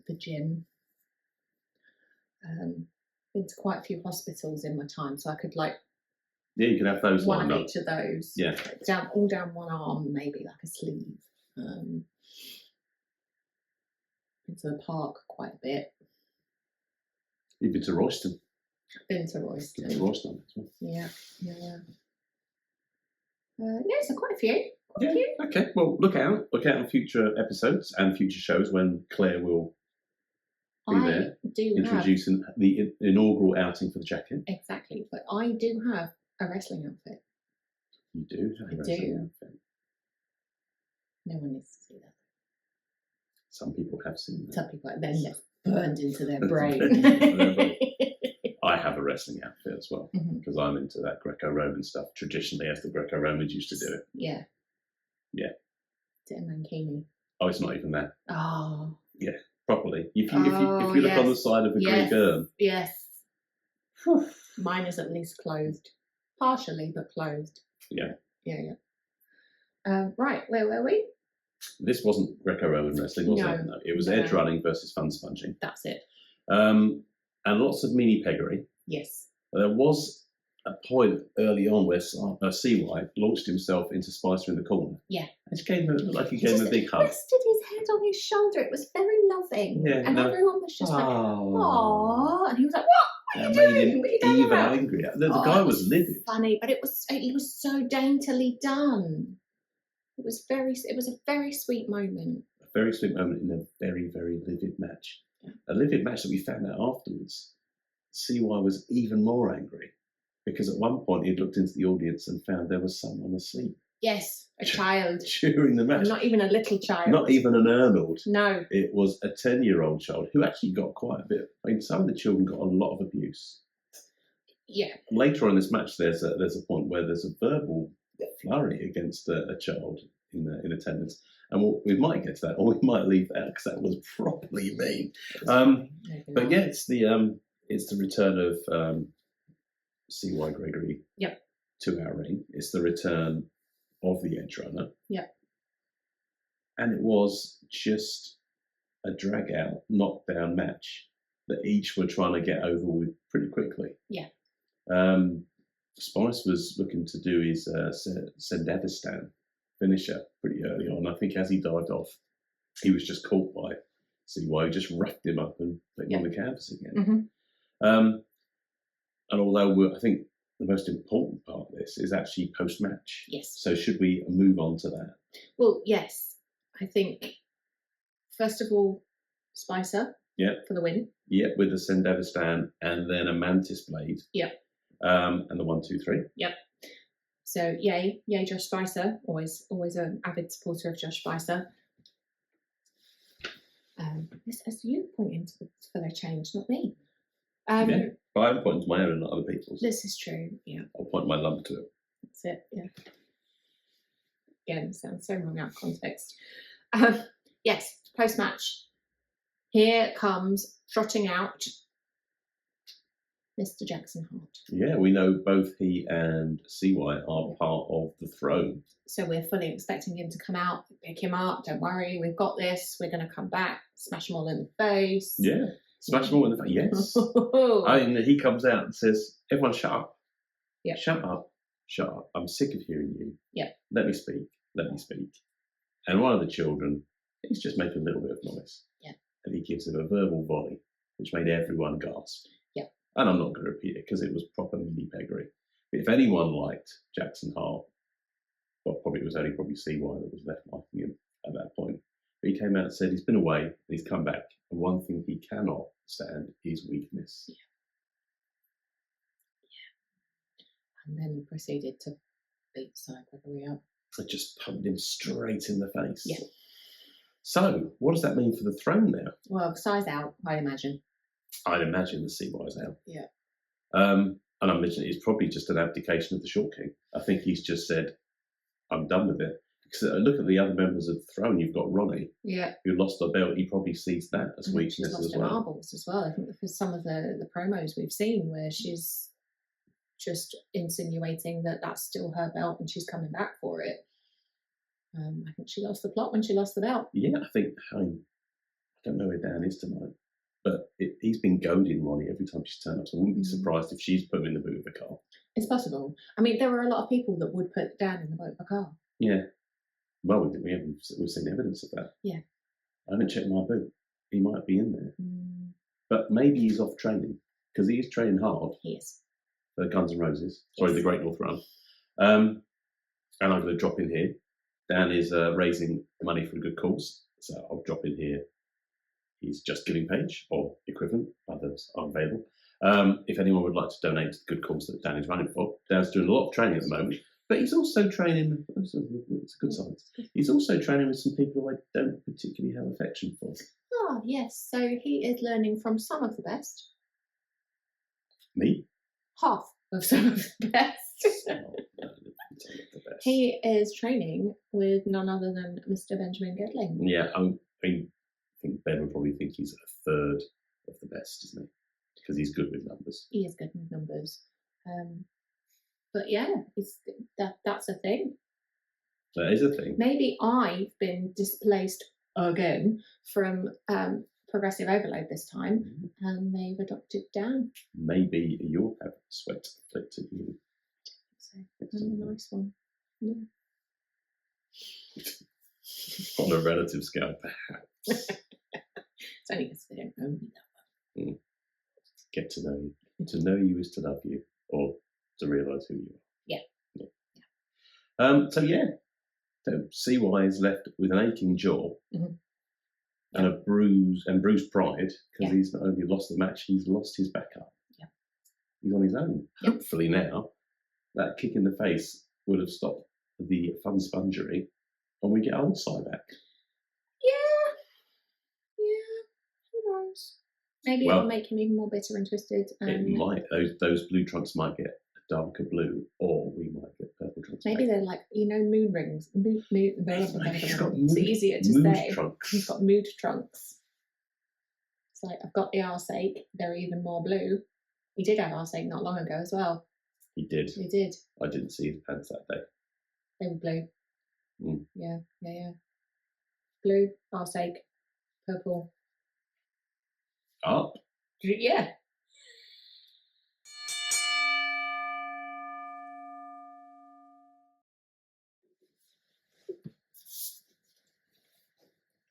The gym. Been to quite a few hospitals in my time, so I could you could have those one lined of up. each of those. All down one arm, maybe like a sleeve. Been to the park quite a bit. You've been to Royston. Been to Royston. Been to Royston as well. So quite a few. Okay. Well, look out on future episodes and future shows when Claire will be there introducing the inaugural outing for the jacket. Exactly, but I do have a wrestling outfit. You do have a wrestling outfit. No one needs to see that. Some people have seen that. Some people then they're burned into their brain. I have a wrestling outfit as well because I'm into that Greco-Roman stuff traditionally, as the Greco-Romans used to do it. Yeah. Is it a mankini? Oh, it's not even that. Oh. Yeah, properly. If you look on the side of the Greek urn. Yes. Mine is at least closed. Partially, but closed. Yeah. Right, where were we? This wasn't Greco-Roman wrestling, was it? No, it was edge running versus fun sponging. That's it. And lots of mini peggery. Yes. There was a point early on where CY launched himself into Spicer in the corner. Yeah. He gave him a big hug. He rested his head on his shoulder. It was very loving. Yeah, and everyone was just like, "Aww," and he was like, "What? What are you doing? What are you doing even about?" angry. The guy was livid. Funny, but it was so daintily done. It was a very sweet moment. A very sweet moment in a very, very livid match. Yeah. A livid match that we found out afterwards. CY was even more angry because at one point he looked into the audience and found there was someone asleep. Yes, a child. During the match. Not even a little child. Not even an Arnold. No. It was a 10-year-old child who actually got quite a bit. I mean, some of the children got a lot of abuse. Yeah. Later on in this match, there's a point where there's a verbal flurry against a child in attendance, and we might get to that, or we might leave that because that was properly mean. But yeah, it's the return of CY Gregory. Yep. To our ring. It's the return of the Edge Runner. Yep. And it was just a drag out, knockdown match that each were trying to get over with pretty quickly. Yeah. Spice was looking to do his Sendevistan finisher pretty early on. I think as he dived off, he was just caught by CY, who just roughed him up and put him on the canvas again. Mm-hmm. And although I think the most important part of this is actually post-match. Yes. So should we move on to that? Well, yes. I think, first of all, Spicer for the win. Yep, with the Sendevistan and then a Mantis Blade. Yep. And the 1, 2, 3. Yep. So yay, Josh Spicer. Always an avid supporter of Josh Spicer. This is you pointing for their change, not me. Yeah, but I'm pointing to my own and not other people's. This is true. Yeah. I'll point my lump to it. That's it. Yeah. Again, sounds so wrong out of context. Yes, post match. Here comes trotting out Mr. Jackson Hart. Yeah, we know both he and CY are part of the throne. So we're fully expecting him to come out, pick him up. Don't worry, we've got this. We're going to come back, smash them all in the face. Yeah, smash them all in the face. Yes. I mean, he comes out and says, "Everyone, shut up. Yeah. Shut up. Shut up. I'm sick of hearing you. Yeah. Let me speak. Let me speak." And one of the children, he's just making a little bit of noise. Yeah. And he gives him a verbal volley, which made everyone gasp. Yeah. And I'm not going to repeat it because it was proper mini peggery. But if anyone liked Jackson Hart, well, it was only CY that was left liking him at that point. But he came out and said he's been away and he's come back. And one thing he cannot stand is weakness. Yeah. And then proceeded to beat Gregory up. I just pumped him straight in the face. Yeah. So, what does that mean for the throne now? Well, Cy's out, I imagine. I'd imagine the CY's out. Yeah. And I imagine it's probably just an abdication of the Short King. I think he's just said, "I'm done with it." Because look at the other members of the throne. You've got Ronnie, who lost her belt. He probably sees that as weakness lost as well. Marbles as well. I think for some of the promos we've seen where she's just insinuating that that's still her belt and she's coming back for it. I think she lost the plot when she lost the belt. Yeah, I don't know where Dan is tonight, but he's been goading Ronnie every time she's turned up. So I wouldn't be surprised if she's put him in the boot of a car. It's possible. I mean, there were a lot of people that would put Dan in the boot of a car. Yeah. Well, we've seen evidence of that. Yeah. I haven't checked my boot. He might be in there. But maybe he's off training because he is training hard. He is. For Guns N' Roses. Sorry, the Great North Run. And I'm going to drop in here. Dan is raising money for a good cause. So I'll drop in here. He's Just Giving page or equivalent. Others are available. If anyone would like to donate to the good cause that Dan is running for, Dan's doing a lot of training at the moment. But he's also training, it's a good sign. He's also training with some people who I don't particularly have affection for. Oh, yes. So he is learning from some of the best. Me? Half of some of the best. He is training with none other than Mr. Benjamin Gedling. Yeah, I think Ben would probably think he's a third of the best, isn't he? Because he's good with numbers. He is good with numbers. But yeah, that's a thing. That is a thing. Maybe I've been displaced again from Progressive Overload this time, and they've adopted Dan. Maybe you'll have sweat flicked at you. So I'm a nice one. Yeah. On a relative scale, perhaps. It's only because they don't know me that well. Get to know you. To know you is to love you, or to realise who you are. Yeah. So CY is left with an aching jaw and a bruised pride because he's not only lost the match, he's lost his backup. Yeah. He's on his own. Yeah. Hopefully now, that kick in the face would have stopped the fun spongery when we get old Si back. Yeah, who knows? Maybe Well, it'll make him even more bitter and twisted. It might. Those blue trunks might get a darker blue, or we might get purple trunks. Maybe they're like, moon rings. He's got it's easier to mood say. trunks. He's got mood trunks. It's like, I've got the arseache. They're even more blue. He did have arseache not long ago as well. He did. He did. I didn't see his pants that day. They were blue. Mm. Yeah. Blue, arseache, purple. Up. Yeah.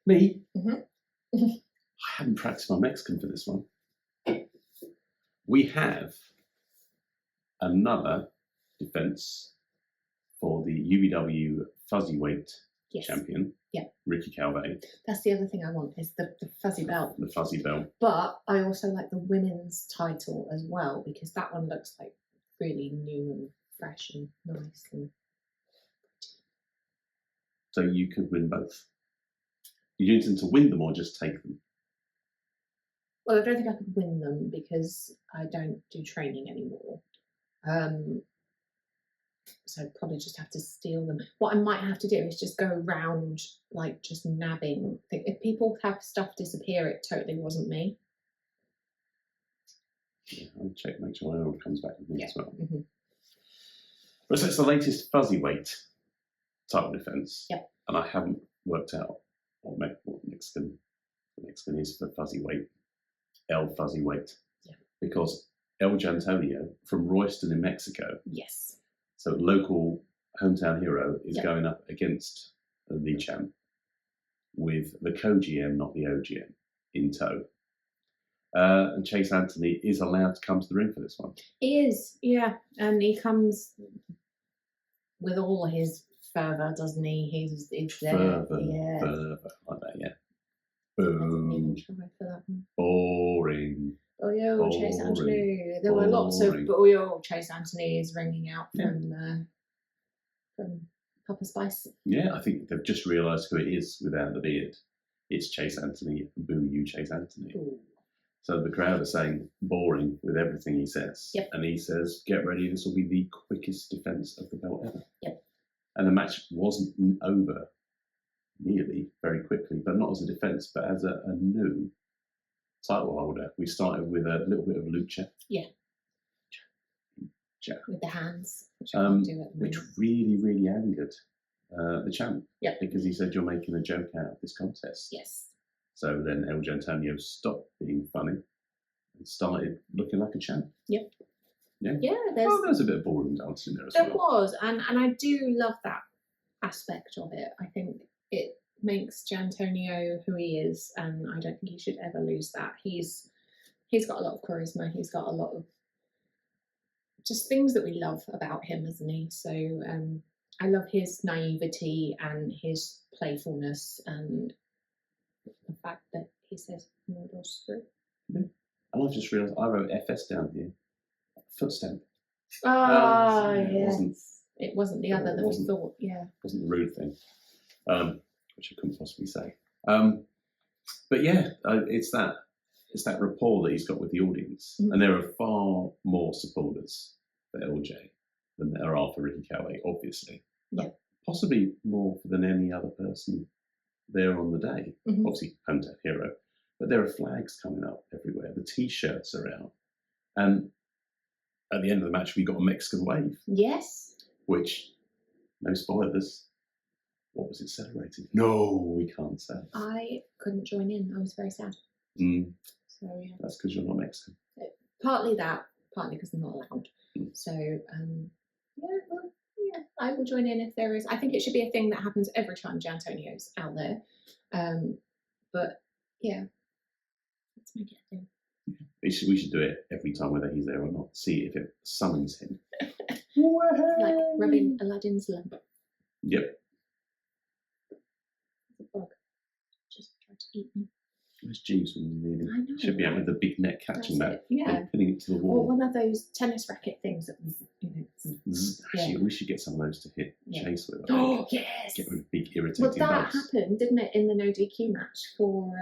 Me? Mm-hmm. I haven't practiced my Mexican for this one. We have another defence for the UBW fuzzy weight champion, Ricky Calvet. That's the other thing I want, is the fuzzy belt. The fuzzy belt. But I also like the women's title as well, because that one looks like really new and fresh and nice. And so you could win both. You intend to win them or just take them? Well, I don't think I could win them because I don't do training anymore. So I'd probably just have to steal them. What I might have to do is just go around, like, just nabbing. If people have stuff disappear, it totally wasn't me. Yeah, I'll check, make sure my own comes back with me as well. Mm-hmm. But so it's the latest fuzzy weight title defence. Yep. And I haven't worked out what Mexican is for fuzzy weight. El fuzzy weight. Yeah. Because El Jantonio from Royston in Mexico. Yes. So local hometown hero is going up against the champ with the co-GM, not the OGM, in tow. And Chase Anthony is allowed to come to the ring for this one. He is, yeah. And he comes with all his fervour, doesn't he? He's there. Fervour, like that, yeah. Boom. I didn't even try for that one. Boring. Oh, yo, Chase Anthony. There were lots of Chase Anthony is ringing out from Papa Spice. Yeah, I think they've just realised who it is without the beard. It's Chase Anthony. Boo you, Chase Anthony. Ooh. So the crowd are saying boring with everything he says. Yep. And he says, get ready, this will be the quickest defence of the belt ever. Yep. And the match wasn't over nearly very quickly, but not as a defence, but as a new title holder. We started with a little bit of lucha. Yeah. Jack. With the hands, which I can't do at the moment. Which really, really angered the champ. Yep. Because he said, you're making a joke out of this contest. Yes. So then El Jantonio stopped being funny and started looking like a champ. Yep. Yeah. Yeah. There's a bit of ballroom dancing there as well. There was, and I do love that aspect of it. I think it makes Jantonio who he is, and I don't think he should ever lose that. He's got a lot of charisma. He's got a lot of just things that we love about him, hasn't he? So I love his naivety and his playfulness and the fact that he says no dos through. Yeah. And I've just realised I wrote FS down here. Foot stamp. Yes. It wasn't the other that we thought, yeah. It wasn't the rude thing, which I couldn't possibly say. But yeah, it's that rapport that he's got with the audience. Mm-hmm. And there are far more supporters for LJ than there are for Ricky Calvet, obviously. Yeah. Possibly more than any other person there on the day. Mm-hmm. Obviously, hometown hero. But there are flags coming up everywhere. The T-shirts are out. And at the end of the match, we got a Mexican wave. Yes. Which, no spoilers, what was it celebrating? No, we can't say. I couldn't join in. I was very sad. Mm. So, yeah. That's because you're not Mexican. Partly that, partly because I'm not allowed. Mm. So, I will join in if there is. I think it should be a thing that happens every time Jantonio's out there. But, yeah, let's make it a thing. We should do it every time, whether he's there or not. See if it summons him. Like rubbing Aladdin's lamp. Yep. The bug just tried to eat me. Where's Jeeves when you need I know, him? Should be out with the big net catching That's that it, yeah. and putting it to the Or wall. one of those tennis racket things that, Actually, we should get some of those to hit Yeah. Chase with. Oh, yes. Get rid of big irritating Well, that belts. happened, didn't it, in the no DQ match for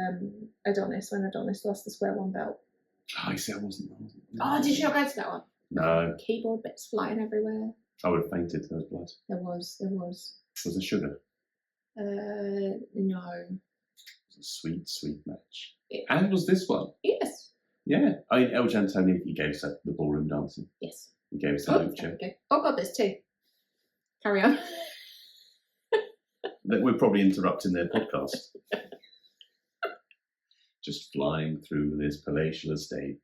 Adonis when Adonis lost the square one belt? Oh, I see, I wasn't. Oh, did you not go to that one? No. Keyboard bits flying everywhere. I would have fainted. There was blood. There was. Was there sugar? No. It was a sweet, sweet match. And was this one? Yes. Yeah. I mean, El Jantonio, he gave us the ballroom dancing. Yes. He gave us the Oh, lucha. okay. Oh, God, there's two. Carry on. We're probably interrupting their podcast. Just flying through this palatial estate.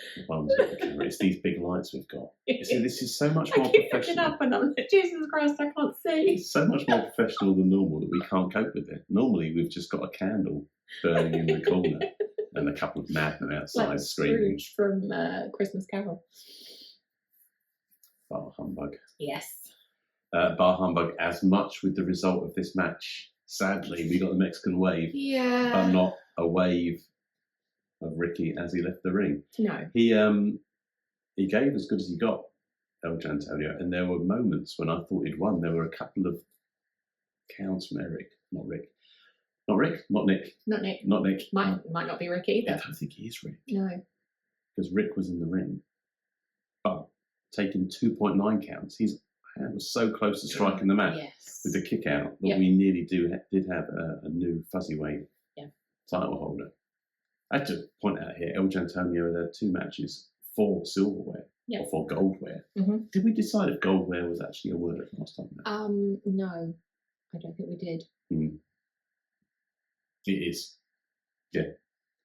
It's these big lights we've got. You see, this is so much more I keep looking professional. up and I'm like, Jesus Christ, I can't see. It's so much more professional than normal that we can't cope with it. Normally, we've just got a candle burning in the corner and a couple of madmen outside Like screaming. Scrooge from Christmas Carol. Bar humbug. Yes. Bar humbug, as much with the result of this match. Sadly, we got the Mexican wave, Yeah. but not a wave of Ricky as he left the ring. No. He gave as good as he got, El Jantonio, and there were moments when I thought he'd won. There were a couple of counts from Eric, not Nick. Not Nick. Not Nick. Might not be Rick either. I don't think he is Rick, No. because Rick was in the ring, but taking 2.9 counts. His hand was so close to striking the mat Yes. with the kick out that Yep. we nearly did have a new fuzzy weight Yeah. title holder. I had to point out here, El Jantonio had 2 matches for silverware Yep. or for goldware. Mm-hmm. Did we decide if goldware was actually a word last time? No, I don't think we did. It is. Yeah.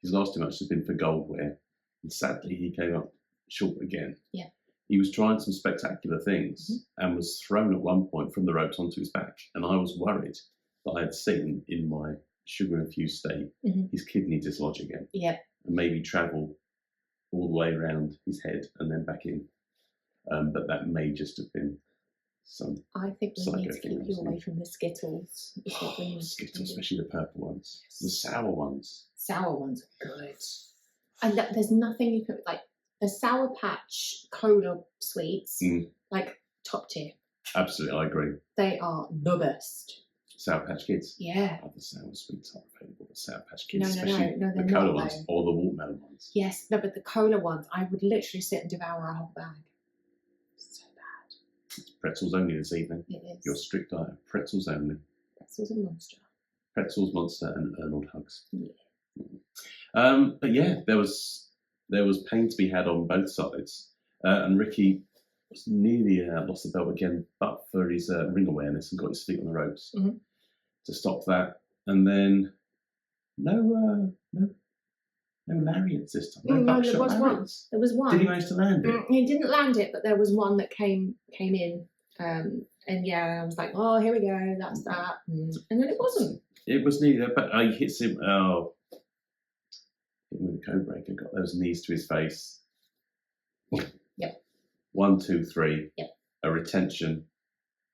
His last 2 matches have been for goldware, and sadly he came up short again. Yeah. He was trying some spectacular things and was thrown at one point from the ropes onto his back, and I was worried that I had seen in my sugar-infused state his kidney dislodge again. Yeah. And maybe travel all the way around his head and then back in. But that may just have been some I think we need to psycho keep thing, you isn't away it? from the Skittles. Is what we need to Skittles, do. especially the purple ones. Yes. The sour ones. Sour ones are good. And there's nothing you can, like, the Sour Patch cola sweets, like, top tier. Absolutely, I agree. They are the best. Sour Patch Kids. Yeah. Other sour sweets are available. The Sour Patch Kids, No, especially they're the cola not, ones though. or the watermelon ones. Yes, no, but the cola ones, I would literally sit and devour a whole bag. So bad. Pretzels only this evening. It is. Your strict diet of pretzels only. Pretzels and Monster. Pretzels, Monster, and Arnold Hugs. Yeah. But yeah, there was pain to be had on both sides, and Ricky was nearly lost the belt again, but for his ring awareness and got his feet on the ropes to stop that. And then no lariats this time. No, No, buckshot there was lariats. There was one. Did he manage to land it? He didn't land it, but there was one that came in. And yeah, I was like, oh, here we go, that's that. And then it wasn't. It was nearly there, but he hits him. Oh, hit him with a code breaker. Got those knees to his face. Yep. 1, 2, 3. Yep. A retention.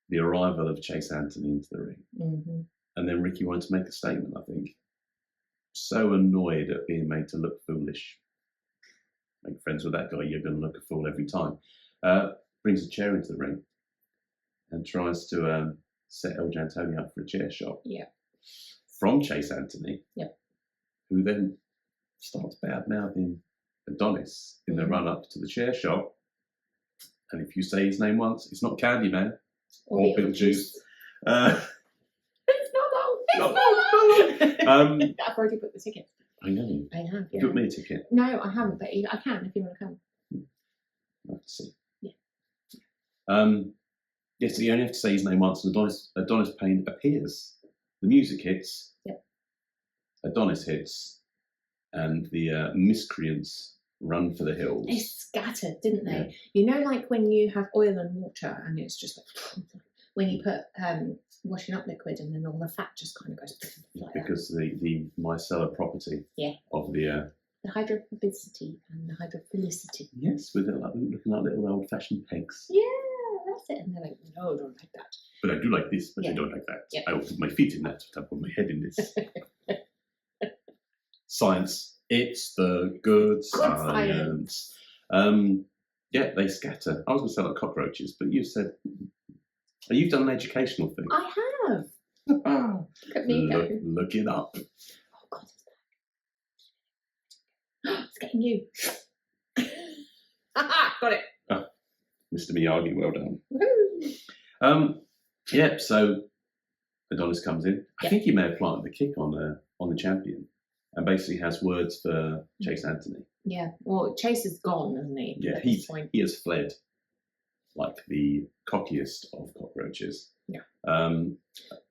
The arrival of Chase Anthony into the ring. And then Ricky wanted to make a statement, I think. So annoyed at being made to look foolish. Make friends with that guy, you're going to look a fool every time. Brings a chair into the ring and tries to set El Jantonio up for a chair shot. Yeah. From Chase Anthony. Yep. Who then starts bad-mouthing Adonis in the run-up to the chair shot. And if you say his name once, it's not Candyman or Beetlejuice. It's not long. It's Not not long. long. I've already booked the ticket. I know. I have. You got me a ticket. No, I haven't, but I can if you want to come. I'll have to see. Yeah. Yes, you only have to say his name once, and Adonis Payne appears. The music hits. Yep. Adonis hits, and the miscreants run for the hills. They scattered, didn't they? Yeah. You know, like when you have oil and water, and it's just like when you put washing up liquid, and then all the fat just kind of goes like because the micellar property of the hydrophobicity and the hydrophilicity. yes, with it like looking like little old-fashioned pegs. Yeah, that's it. And they're like, no, don't like that. But I do like this, but I Yeah. don't like that. Yeah. I will put my feet in that, but I put my head in this. science. It's the good science. Yeah, they scatter. I was going to say like cockroaches, but you said you've done an educational thing. I have. Look at me go. Look it up. Oh God, it's getting you. Got it. Oh, Mr. Miyagi, well done. Woo-hoo. Yeah, so Adonis comes in. I think he may have planted the kick on the champion, and basically has words for Chase Anthony. Yeah. Well, Chase is gone, isn't he? Yeah, he has fled like the cockiest of cockroaches. Yeah.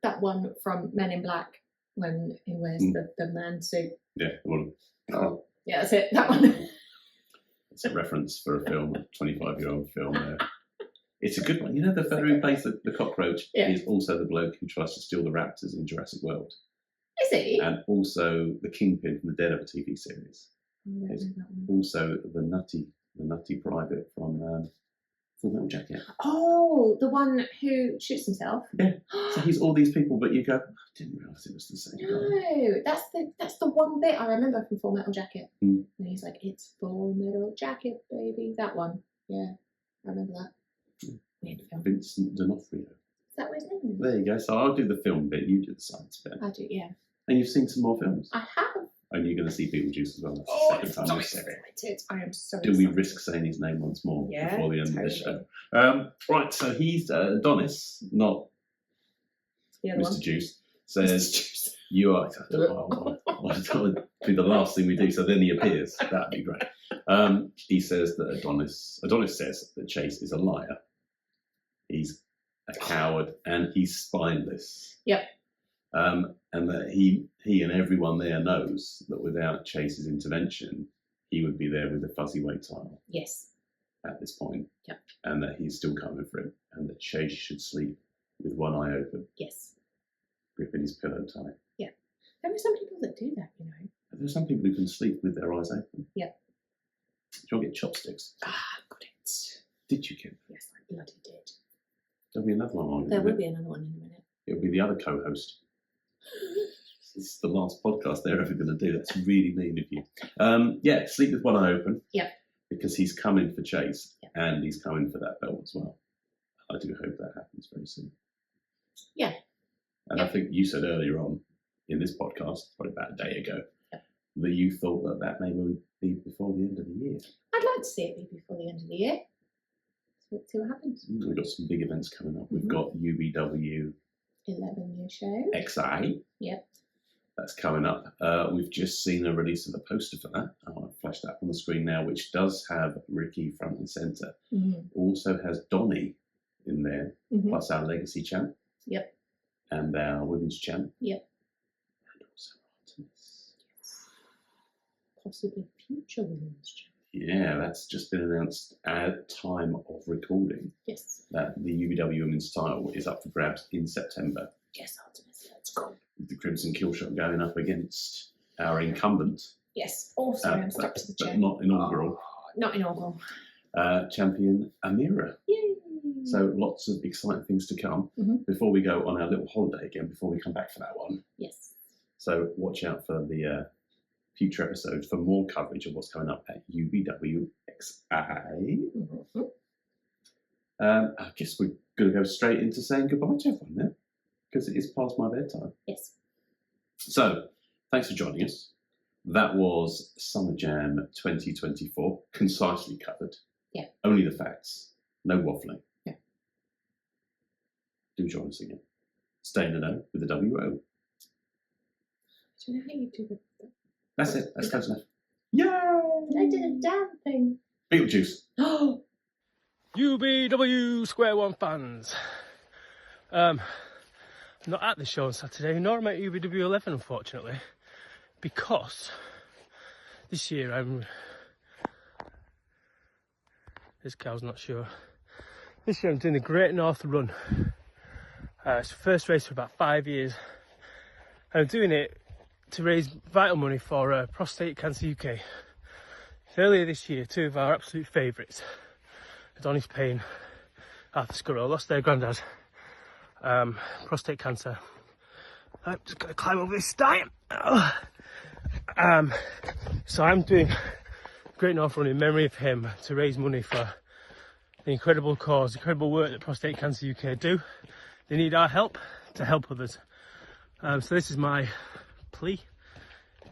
That one from Men in Black when he wears the man suit. Yeah. Well, yeah, that's it. That one. It's a reference for a film, a 25-year-old film there. It's a good one. You know, the fella who plays the cockroach is also the bloke who tries to steal the raptors in Jurassic World. Is he? And also the Kingpin from the Daredevil TV series. Also the nutty private from Full Metal Jacket. Oh, the one who shoots himself. Yeah. So he's all these people, but you go, I didn't realise it was the same guy. No, that's the one bit I remember from Full Metal Jacket. Mm. And he's like, "It's Full Metal Jacket, baby." That one. Yeah, I remember that. Weird film. Vincent D'Onofrio. Is that what his name is? There you go. So I'll do the film bit, you do the science bit. I do, yeah. And you've seen some more films. I have. And you're going to see Beetlejuice as well. That's I'm the second so time you said it. excited. I am so Do excited. we risk saying his name once more before the end of the totally. show? Right, so he's Adonis, not The other Mr. one. Juice, says you are. That would be the last thing we do. So then he appears. That'd be great. He says that Adonis says that Chase is a liar. He's a coward and he's spineless. Yep. And that he and everyone there knows that without Chase's intervention, he would be there with a fuzzy weight tile. Yes. At this point. Yep. And that he's still coming for him, and that Chase should sleep with one eye open. Yes. Gripping his pillow tight. Yeah. There are some people that do that, you know. There's some people who can sleep with their eyes open. Yeah. Do you want to get chopsticks? Got it. Did you, Kim? Yes, I bloody did. There'll be another one on. There will be another one in a minute. It'll be the other co-host. It's the last podcast they're ever going to do. That's really mean of you. Yeah, sleep with one eye open. Yeah. Because he's coming for Chase, and he's coming for that belt as well. I do hope that happens very soon. Yeah. And I think you said earlier on in this podcast, probably about a day ago, that you thought that maybe be before the end of the year. I'd like to see it be before the end of the year. Let's see what happens. We've got some big events coming up. We've got UBW 11-year show. XI. Yep. That's coming up. We've just seen a release of the poster for that. I'll flash that on the screen now, which does have Ricky front and centre. Also has Donnie in there, plus our legacy champ. Yep. And our women's champ. Yep. And also Artemis. Possibly future women's champ. Yeah, that's just been announced at time of recording. Yes. That the UBW women's title is up for grabs in September. Yes, Artemis, let's go. With the Crimson Killshot going up against our incumbent. Yes, also I'm stuck to the chair. But not inaugural. Not inaugural. Champion Amira. Yay! So lots of exciting things to come before we go on our little holiday again, before we come back for that one. Yes. So watch out for the future episodes for more coverage of what's coming up at UBW XI. I guess we're going to go straight into saying goodbye to everyone now, because it is past my bedtime. Yes. So, thanks for joining us. That was Summer Jam 2024, concisely covered. Yeah. Only the facts, no waffling. Yeah. Do join us again. Stay in the know with the WO. Do you know how you do the... That's it. That's close enough. Yay! I did a damn thing. Beetlejuice. Oh! UBW Square One fans. I'm not at the show on Saturday, nor am I at UBW 11, unfortunately, because this year this cow's not sure. This year I'm doing the Great North Run. It's the first race for about 5 years. I'm doing it to raise vital money for Prostate Cancer UK. Earlier this year, two of our absolute favourites, Adonis, Payne, Skurro, lost their granddad. Prostate cancer. I'm just going to climb over this stein. So I'm doing Great North Run in memory of him to raise money for the incredible cause, incredible work that Prostate Cancer UK do. They need our help to help others. So this is my plea,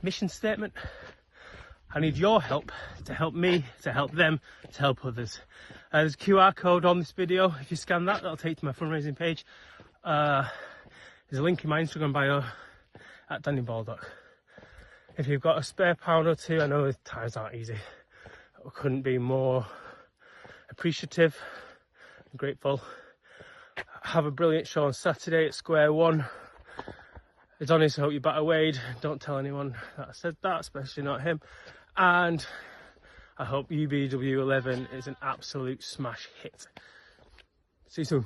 mission statement. I need your help to help me, to help them, to help others. There's a QR code on this video. If you scan that, that'll take you to my fundraising page. There's a link in my Instagram bio at Danny Baldock. If you've got a spare pound or two, I know times aren't easy. I couldn't be more appreciative and grateful. Have a brilliant show on Saturday at Square One. Adonis, I hope you batter Wade. Don't tell anyone that I said that, especially not him. And I hope UBW 11 is an absolute smash hit. See you soon.